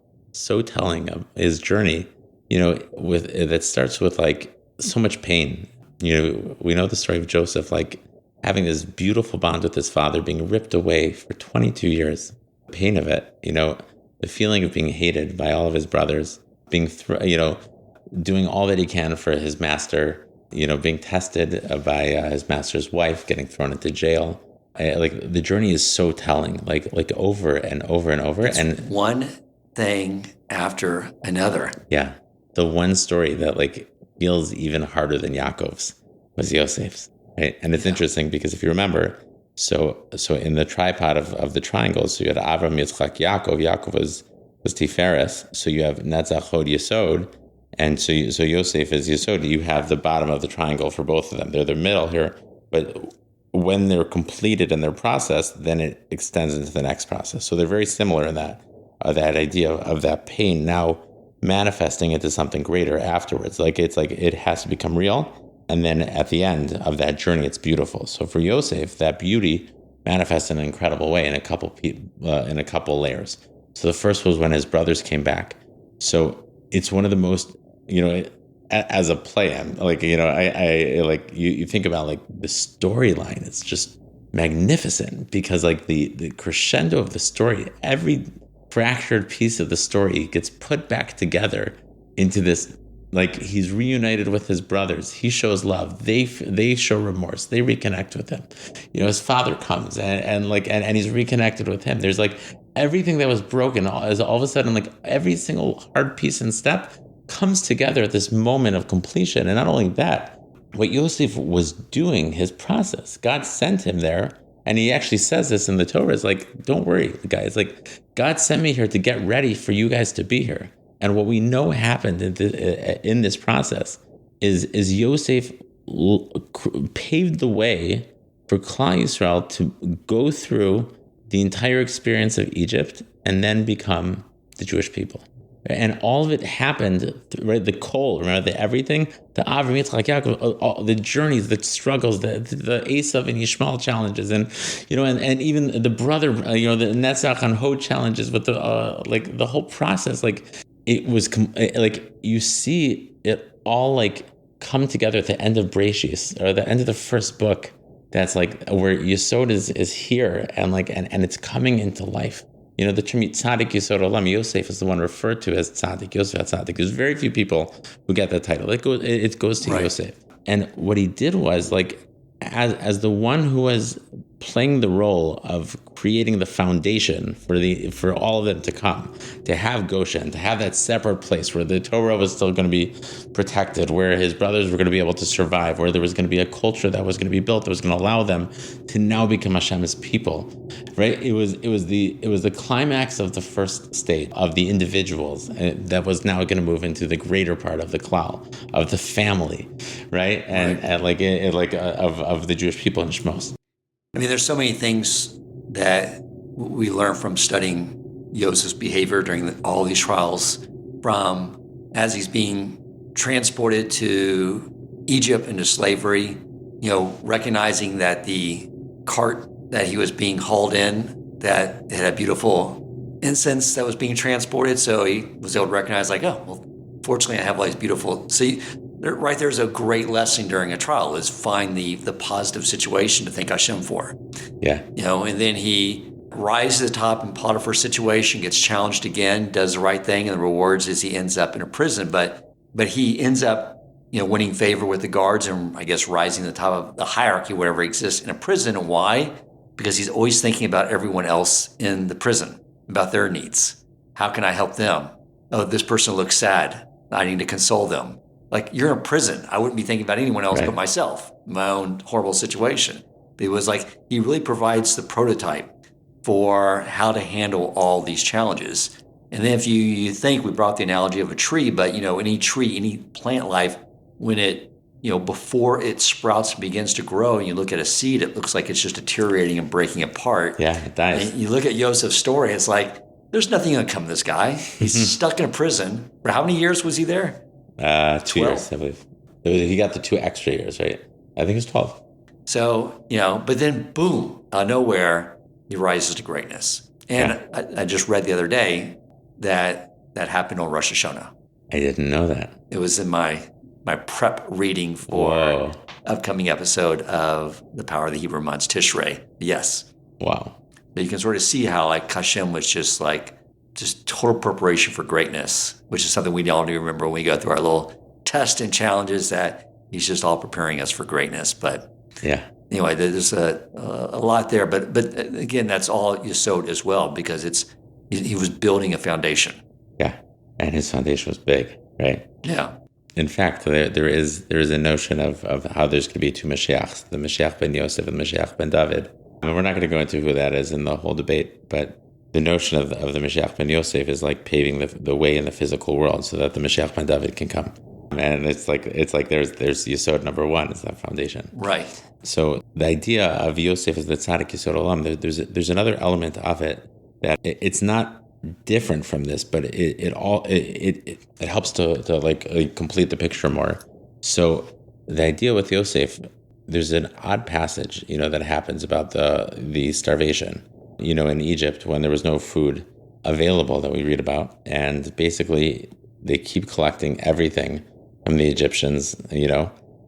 C: of his journey, with that starts with like so much pain. We know the story of Joseph, like having this beautiful bond with his father, being ripped away for 22 years. The pain of it, the feeling of being hated by all of his brothers, being, doing all that he can for his master, being tested by his master's wife, getting thrown into jail. Like the journey is so telling, like over and over and over.
A: It's
C: and
A: one thing after another.
C: Yeah. The one story that like feels even harder than Yaakov's was Yosef's. Right. And it's interesting because if you remember, so in the tripod of the triangles, so you had Avram, Yitzchak, Yaakov. Yaakov was Tiferes. So you have Netzach, Hod, Yesod. And so Yosef is Yesod. You have the bottom of the triangle for both of them. They're the middle here. But when they're completed in their process, then it extends into the next process. So they're very similar in that idea of that pain now manifesting into something greater afterwards. It has to become real. And then at the end of that journey, it's beautiful. So for Yosef, that beauty manifests in an incredible way in a couple layers. So the first was when his brothers came back. So it's one of the most, as a play, you think about like the storyline. It's just magnificent because like the crescendo of the story, every fractured piece of the story gets put back together into this. Like he's reunited with his brothers. He shows love. They show remorse. They reconnect with him. His father comes and he's reconnected with him. There's like everything that was broken is all of a sudden like every single hard piece and step comes together at this moment of completion. And not only that, what Yosef was doing, his process, God sent him there. And he actually says this in the Torah. It's like, don't worry, guys. Like God sent me here to get ready for you guys to be here. And what we know happened in this process is Yosef paved the way for Klal Yisrael to go through the entire experience of Egypt and then become the Jewish people. And all of it happened, right? The kol, remember everything, the Avram, Yitzchak, Yaakov, the journeys, the struggles, the Esav and Yishmael challenges, and and even the brother, the Netzach and Hod challenges with the whole process, like it was you see it all like come together at the end of Bereshis or the end of the first book. That's like where Yesod is here and it's coming into life. The term Tzaddik Yesod Olam, Yosef is the one referred to as Tzaddik, Yosef HaTzaddik. There's very few people who get that title. It goes to Yosef. And what he did was like, as the one who was playing the role of creating the foundation for all of them to come, to have Goshen, to have that separate place where the Torah was still going to be protected, where his brothers were going to be able to survive, where there was going to be a culture that was going to be built that was going to allow them to now become Hashem's people, right? It was the climax of the first state of the individuals that was now going to move into the greater part of the klal, of the family, right? And of the Jewish people in Shmos.
A: I mean, there's so many things that we learn from studying Yosef's behavior during all these trials, from as he's being transported to Egypt into slavery, recognizing that the cart that he was being hauled in, that had a beautiful incense that was being transported. So he was able to recognize like, oh, well, fortunately I have all these beautiful, right there's a great lesson during a trial is find the positive situation to thank Hashem for.
C: Yeah.
A: And then he rises to the top in Potiphar's situation, gets challenged again, does the right thing, and the rewards is he ends up in a prison. But he ends up, winning favor with the guards and I guess rising to the top of the hierarchy, whatever exists in a prison. And why? Because he's always thinking about everyone else in the prison, about their needs. How can I help them? Oh, this person looks sad. I need to console them. Like, you're in a prison. I wouldn't be thinking about anyone else but myself, my own horrible situation. But it was like he really provides the prototype for how to handle all these challenges. And then if you think, we brought the analogy of a tree, but any tree, any plant life, when it, before it sprouts and begins to grow, and you look at a seed, it looks like it's just deteriorating and breaking apart.
C: Yeah, it dies.
A: And you look at Yosef's story, it's like, there's nothing going to come to this guy. He's stuck in a prison. For how many years was he there?
C: 2 years, I believe. He got the 2 extra years, right? I think it was 12.
A: So, but then boom, out of nowhere, he rises to greatness. And I just read the other day that happened on Rosh Hashanah.
C: I didn't know that.
A: It was in my prep reading for upcoming episode of The Power of the Hebrew Months, Tishrei. Yes.
C: Wow.
A: But you can sort of see how Hashem was just total preparation for greatness, which is something we all do remember when we go through our little tests and challenges, that he's just all preparing us for greatness. But anyway, there's a lot there. But again, that's all Yesod as well, because he was building a foundation.
C: Yeah. And his foundation was big, right?
A: Yeah.
C: In fact, there is a notion of how there's going to be 2 Mashiachs, the Mashiach ben Yosef and the Mashiach ben David. I mean, we're not going to go into who that is in the whole debate, but the notion of the Mashiach ben Yosef is like paving the way in the physical world so that the Mashiach ben David can come. And it's like there's Yesod number 1, is that foundation.
A: Right.
C: So the idea of Yosef as the tzaddik Yesod Olam, there's another element of it that it's not different from this, but it helps to complete the picture more. So the idea with Yosef, there's an odd passage, that happens about the starvation, in Egypt, when there was no food available, that we read about, and basically they keep collecting everything from the Egyptians,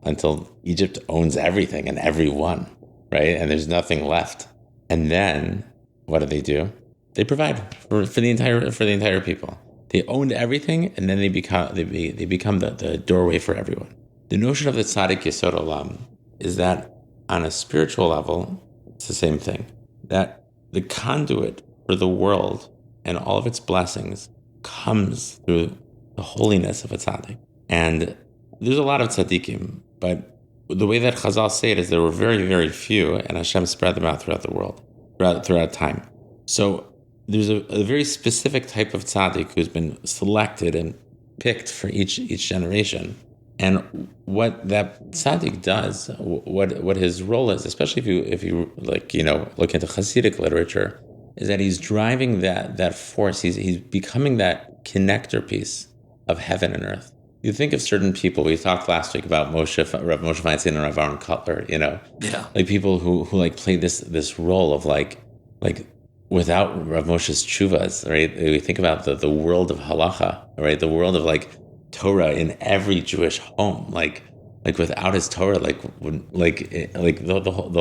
C: until Egypt owns everything and everyone, right? And there's nothing left. And then what do? They provide for the entire people. They owned everything, and then they become the doorway for everyone. The notion of the tzaddik Yesod Olam is that on a spiritual level, it's the same thing. That the conduit for the world and all of its blessings comes through the holiness of a tzaddik. And there's a lot of tzaddikim, but the way that Chazal say it is there were very, very few, and Hashem spread them out throughout the world, throughout time. So there's a very specific type of tzaddik who's been selected and picked for each generation. And what that tzaddik does, what his role is, especially if you look into Hasidic literature, is that he's driving that force. He's becoming that connector piece of heaven and earth. You think of certain people. We talked last week about Rav Moshe Feinstein and Rav Aaron Kotler. Like people who played this role of like without Rav Moshe's tshuvas, right? We think about the world of halacha, right? The world of Torah in every Jewish home, like without his Torah, the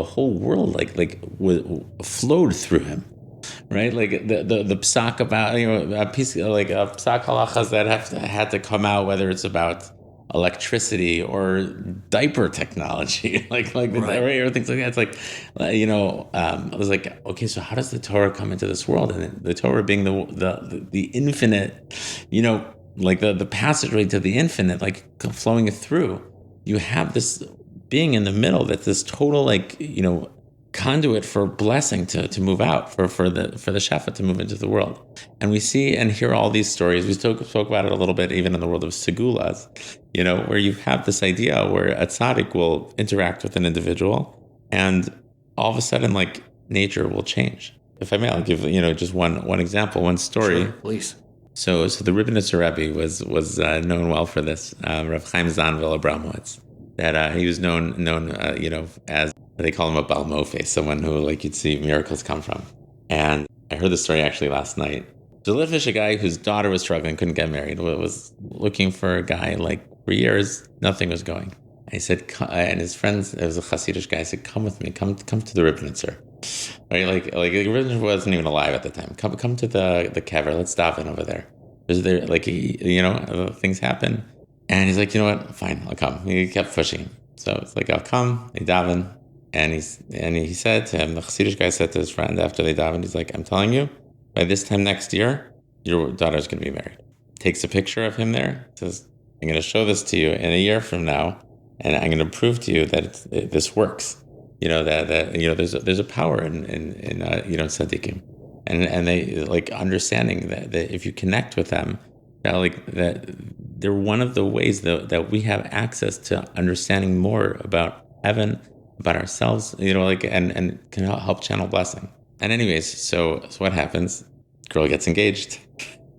C: whole world flowed through him, right? Like the psak about a piece a psak halachas that had to come out, whether it's about electricity or diaper technology, right? Or things like that. It's I was like, okay, so how does the Torah come into this world? And the Torah being the infinite, the passageway to the infinite, flowing through. You have this being in the middle that's this total, conduit for blessing to move out, for the shefa to move into the world. And we see and hear all these stories. We spoke about it a little bit even in the world of segulas, where you have this idea where a tzaddik will interact with an individual, and all of a sudden, nature will change. If I may, I'll give just one example, one story.
A: Sure, please.
C: So the Ribnitzer Rebbe was known well for this. Rav Chaim Zanvil Abramowitz, that he was known as, they call him a Baal Mofeh, someone who you'd see miracles come from. And I heard the story actually last night. Jelitvish, a guy whose daughter was struggling, couldn't get married, was looking for a guy for years, nothing was going. And he said, and his friends, it was a Hasidic guy, said, come with me, come to the Ribnitzer. Right, the Ribnitzer wasn't even alive at the time. Come to the kever. Let's stop in over there. Things happen, and he's like, you know what? Fine, I'll come. He kept pushing, so it's I'll come. They daven, and he said to him, the Hasidic guy said to his friend after they davened, he's like, I'm telling you, by this time next year, your daughter's going to be married. Takes a picture of him there. Says, I'm going to show this to you in a year from now, and I'm going to prove to you that this works. There's a power in tzaddikim, and they understanding that if you connect with them, that they're one of the ways that we have access to understanding more about heaven, about ourselves, and can help channel blessing. And anyways, so what happens? Girl gets engaged.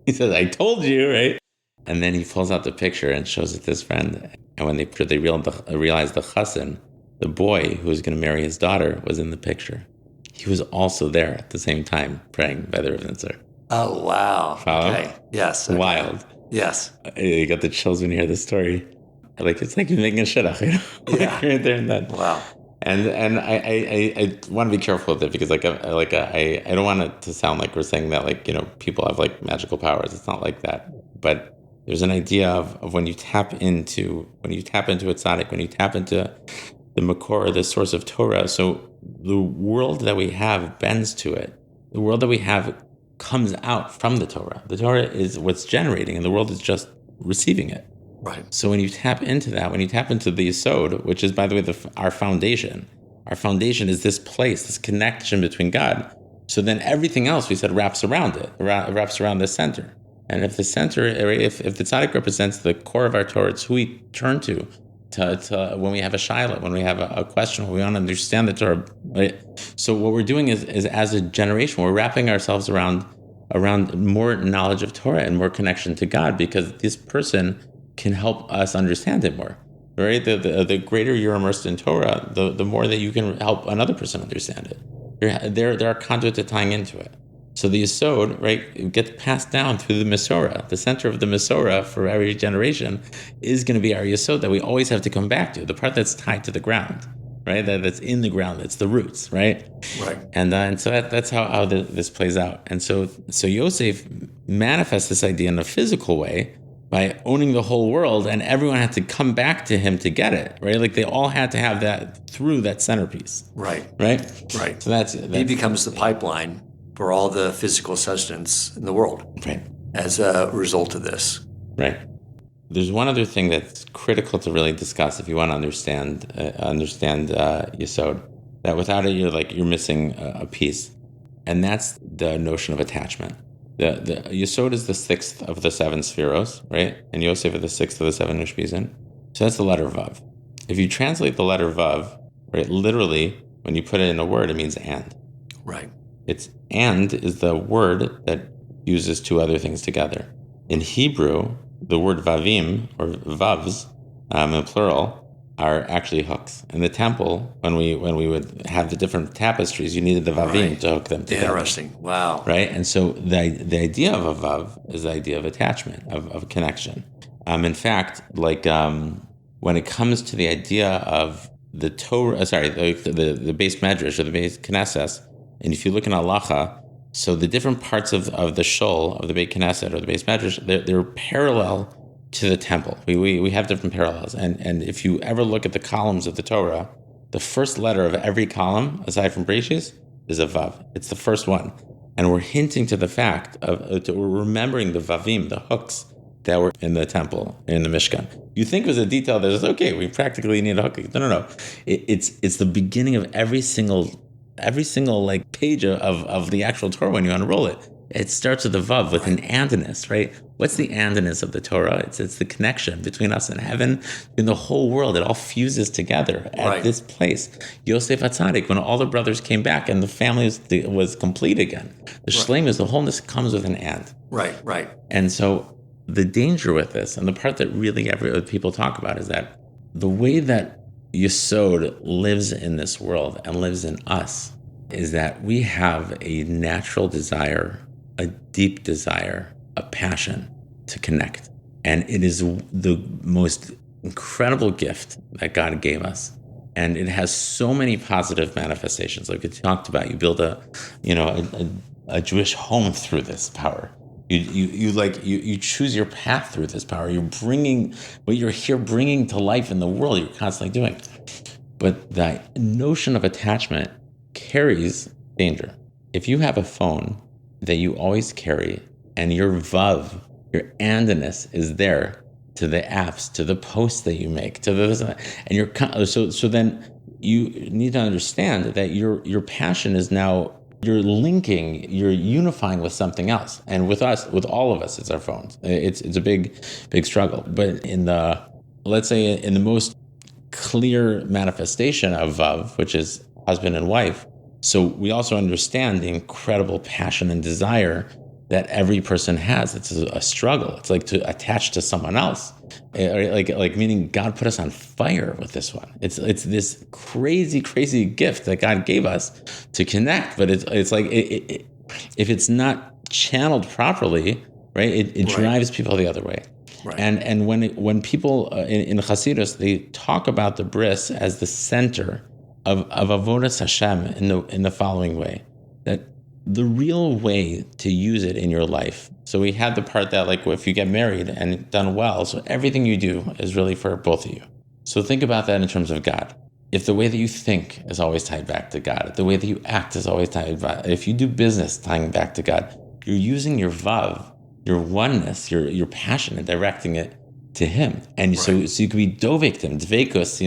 C: He says, I told you, right? And then he pulls out the picture and shows it to his friend. And when they realized the chassan, the boy who was going to marry his daughter, was in the picture. He was also there at the same time praying by the Rav Nitzer.
A: Oh, wow.
C: Follow?
A: Okay. Yes. Okay.
C: Wild.
A: Yes.
C: You got the chills when you hear the story. Like, it's like you're making a shidduch, you know?
A: Yeah.
C: Like right there and then.
A: Wow.
C: And I want to be careful with it because I don't want it to sound like we're saying that, like, you know, people have like magical powers. It's not like that. But there's an idea of when you tap into a tzaddik, when you tap into the makor, the source of Torah. So the world that we have bends to it. The world that we have comes out from the Torah. The Torah is what's generating, and the world is just receiving it.
A: Right.
C: So when you tap into that, when you tap into the Yesod, which is, by the way, our foundation is this place, this connection between God. So then everything else we said wraps around it, wraps around the center. And if the center, if the tzaddik represents the core of our Torah, it's who we turn to when we have a shiloh, when we have a question, when we want to understand the Torah. Right? So what we're doing is as a generation, we're wrapping ourselves around more knowledge of Torah and more connection to God, because this person can help us understand it more. Right? The greater you're immersed in Torah, the more that you can help another person understand it. There are conduit to tying into it. So the Yesod, right, gets passed down through the Mesorah. The center of the Mesorah for every generation is going to be our Yesod that we always have to come back to, the part that's tied to the ground, right? That's in the ground, that's the roots, right?
A: Right.
C: And so that's how this plays out. And so Yosef manifests this idea in a physical way by owning the whole world, and everyone had to come back to him to get it, right? Like they all had to have that through that centerpiece.
A: Right.
C: Right?
A: Right.
C: So that's
A: he becomes the pipeline for all the physical sustenance in the world.
C: Right.
A: As a result of this.
C: Right. There's one other thing that's critical to really discuss if you want to understand Yesod, that without it you're missing a piece, and that's the notion of attachment. The Yesod is the sixth of the seven spheros, right? And Yosef is the sixth of the seven Ushpizin. So that's the letter Vav. If you translate the letter Vav, right, literally, when you put it in a word, it means and.
A: Right.
C: It's and is the word that uses two other things together. In Hebrew, the word vavim, or vavs, in plural, are actually hooks. In the temple, when we would have the different tapestries, you needed the vavim to hook them together.
A: Interesting. Wow.
C: Right? And so the idea of a vav is the idea of attachment, of connection. In fact, when it comes to the idea of the Torah, the base medrash or the base knesses, and if you look in halacha, so the different parts of the shul, of the Beit Knesset or the base medrash, they're parallel to the temple. We have different parallels. And if you ever look at the columns of the Torah, the first letter of every column, aside from Bereshis, is a Vav. It's the first one. And we're hinting to the fact we're remembering the Vavim, the hooks that were in the temple, in the Mishkan. You think it was a detail that is, okay, we practically need a hook. No. It's the beginning of every single like page of the actual Torah when you unroll it. It starts with a vav, with an andness, right? What's the andness of the Torah? It's the connection between us and heaven, in the whole world. It all fuses together at this place. Yosef HaTzaddik, when all the brothers came back and the family was complete again. The shleimus, the wholeness comes with an and.
A: Right.
C: And so the danger with this, and the part that really people talk about, is that the way that Yesod lives in this world and lives in us is that we have a natural desire, a deep desire, a passion to connect. And it is the most incredible gift that God gave us. And it has so many positive manifestations. Like we talked about, you build a Jewish home through this power. You choose your path through this power. You're bringing what you're here bringing to life in the world. You're constantly doing. But the notion of attachment carries danger. If you have a phone that you always carry, and your vav, your andness is there to the apps, to the posts that you make, to the and you're so then you need to understand that your passion is now. You're unifying with something else. And with all of us, it's our phones. It's a big struggle. But let's say in the most clear manifestation of Vav, which is husband and wife, so we also understand the incredible passion and desire that every person has. It's a struggle. It's like to attach to someone else. Like meaning God put us on fire with this one. It's this crazy, crazy gift that God gave us to connect. But it's like if it's not channeled properly, right? It drives people the other way. Right. And when people in Hasidus, they talk about the bris as the center of avodas Hashem in the following way, that the real way to use it in your life. So we had the part that like if you get married and done well, so everything you do is really for both of you. So think about that in terms of God. If the way that you think is always tied back to God, if the way that you act is always tied back, if you do business tying back to God, you're using your vav, your oneness, your passion, and directing it to Him. And so you can be dovektim. Dveikus,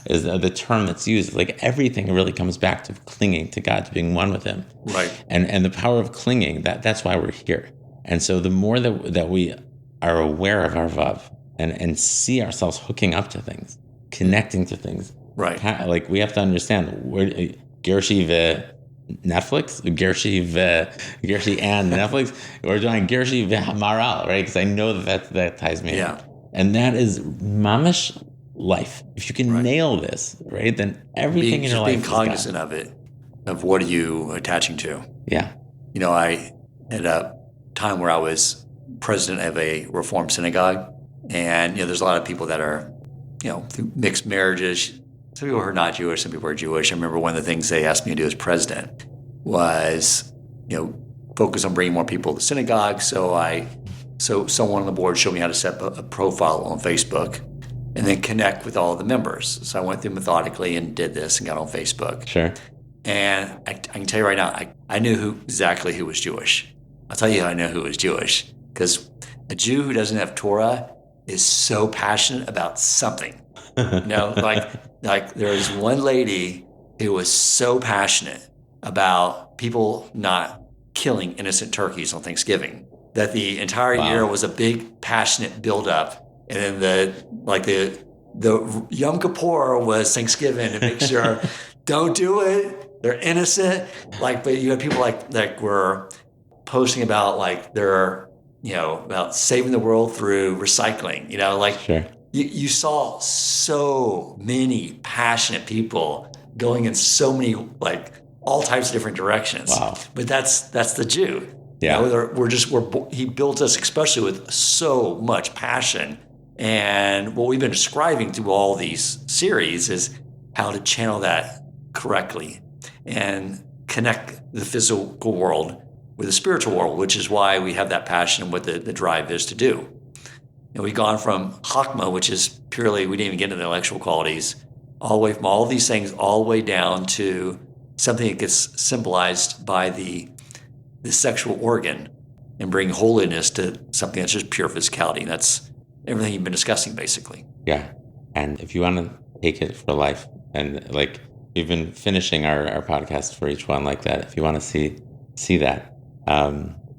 C: is the term that's used. Like everything really comes back to clinging to God, to being one with Him. Right. And the power of clinging, that's why we're here. And so the more that we are aware of our vav and see ourselves hooking up to things, connecting to things. Right. Like we have to understand where Gershi Netflix, Gershi and Netflix, we're doing Gershi Maral, right? Because I know that ties me in. And that is mamish life. If you can nail this, right, then everything in your life is
A: being cognizant of it, of what are you attaching to.
C: Yeah.
A: I had a time where I was president of a Reform synagogue, and there's a lot of people that are, through mixed marriages. Some people are not Jewish, some people are Jewish. I remember one of the things they asked me to do as president was, focus on bringing more people to the synagogue. So someone on the board showed me how to set up a profile on Facebook and then connect with all of the members. So I went through methodically and did this and got on Facebook.
C: Sure.
A: And I can tell you right now, I knew exactly who was Jewish. I'll tell you how I know who was Jewish. Because a Jew who doesn't have Torah is so passionate about something. Like there was one lady who was so passionate about people not killing innocent turkeys on Thanksgiving that the entire year was a big passionate buildup. And then the Yom Kippur was Thanksgiving to make sure don't do it. They're innocent. But you had people like were posting about their about saving the world through recycling.
C: Sure.
A: You saw so many passionate people going in so many all types of different directions. Wow. But that's the Jew. Yeah. He built us especially with so much passion. And what we've been describing through all these series is how to channel that correctly and connect the physical world with the spiritual world, which is why we have that passion and what the drive is to do. We've gone from Chachma, which is purely, we didn't even get into the intellectual qualities, all the way from all of these things, all the way down to something that gets symbolized by the sexual organ and bring holiness to something that's just pure physicality. That's everything you've been discussing, basically.
C: Yeah. And if you want to take it for life, and we've been finishing our podcast for each one like that, if you want to see that,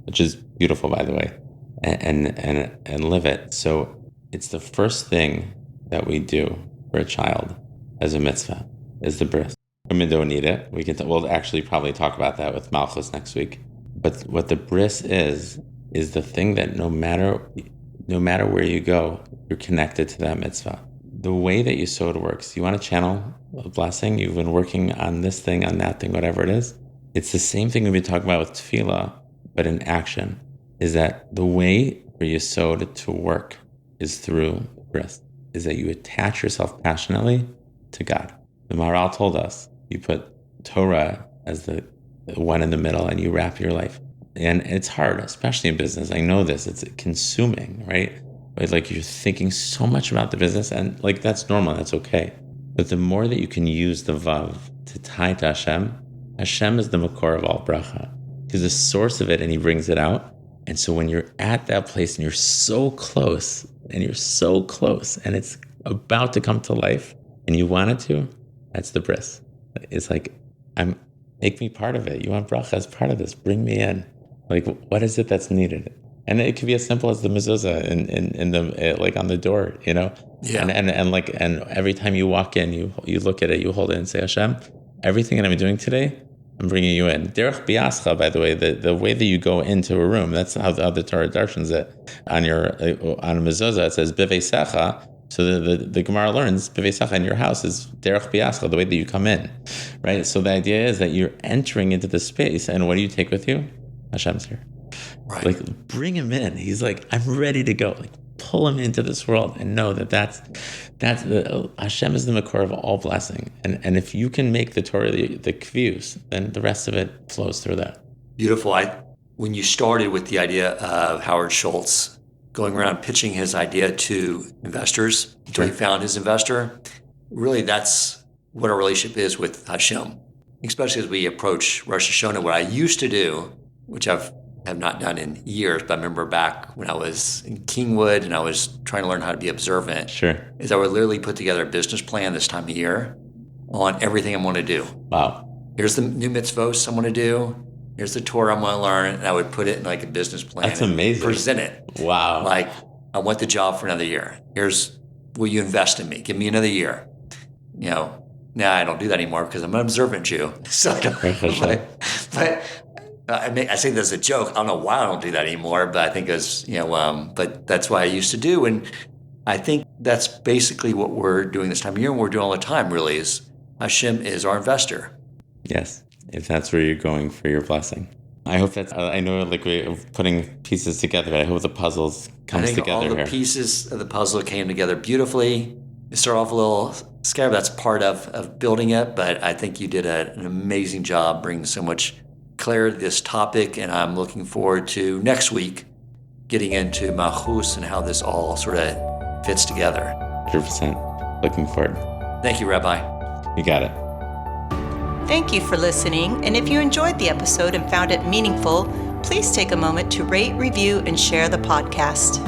C: which is beautiful, by the way, and live it. So it's the first thing that we do for a child as a mitzvah is the bris. Women don't need it. We'll actually probably talk about that with Malchus next week. But what the bris is the thing that no matter where you go, you're connected to that mitzvah. The way that Yesod works, you want to channel a blessing, you've been working on this thing, on that thing, whatever it is. It's the same thing we've been talking about with tefillah, but in action, is that the way for Yesod to work is through bris, is that you attach yourself passionately to God. The Maharal told us, you put Torah as the one in the middle and you wrap your life. And it's hard, especially in business. I know this, it's consuming, right? But you're thinking so much about the business and that's normal, that's okay. But the more that you can use the vav to tie to Hashem is the makor of all bracha. He's the source of it and He brings it out. And so when you're at that place and you're so close and it's about to come to life and you want it to, that's the bris. It's make me part of it. You want bracha as part of this. Bring me in. What is it that's needed? And it could be as simple as the mezuzah in the on the door, Yeah. And every time you walk in, you look at it, you hold it and say, Hashem, everything that I'm doing today, I'm bringing you in. Derech biascha, by the way, the way that you go into a room, that's how the Torah darshans it. On a mezuzah, it says biveisecha. So the Gemara learns biveisecha in your house is derech biascha, the way that you come in, right? So the idea is that you're entering into the space, and what do you take with you? Hashem's here.
A: Right.
C: Like, bring him in. He's like, I'm ready to go. Like, pull him into this world and know that's Hashem is the makor of all blessing. And if you can make the Torah the kvius, then the rest of it flows through that.
A: Beautiful. When you started with the idea of Howard Schultz going around pitching his idea to investors until he found his investor, really that's what our relationship is with Hashem, especially as we approach Rosh Hashanah. What I used to do, which have not done in years, but I remember back when I was in Kingwood and I was trying to learn how to be observant, is I would literally put together a business plan this time of year on everything I'm going to do.
C: Wow.
A: Here's the new mitzvos I'm going to do. Here's the Torah I'm going to learn. And I would put it in like a business plan.
C: That's amazing.
A: Present it.
C: Wow.
A: Like, I want the job for another year. Will you invest in me? Give me another year. Now I don't do that anymore because I'm an observant Jew. So, I say this as a joke. I don't know why I don't do that anymore, but I think it's, but that's what I used to do. And I think that's basically what we're doing this time of year, and we're doing all the time, really, is Hashem is our investor.
C: Yes, if that's where you're going for your blessing. I hope that's, I know, like, we're putting pieces together. I hope the puzzles comes together. I think all the
A: pieces of the puzzle came together beautifully. It started off a little scary. That's part of building it, but I think you did an amazing job bringing so much clarity to this topic, and I'm looking forward to next week getting into Malchus and how this all sort of fits together.
C: 100%. Looking forward.
A: Thank you, Rabbi.
C: You got it.
B: Thank you for listening, and if you enjoyed the episode and found it meaningful, please take a moment to rate, review, and share the podcast.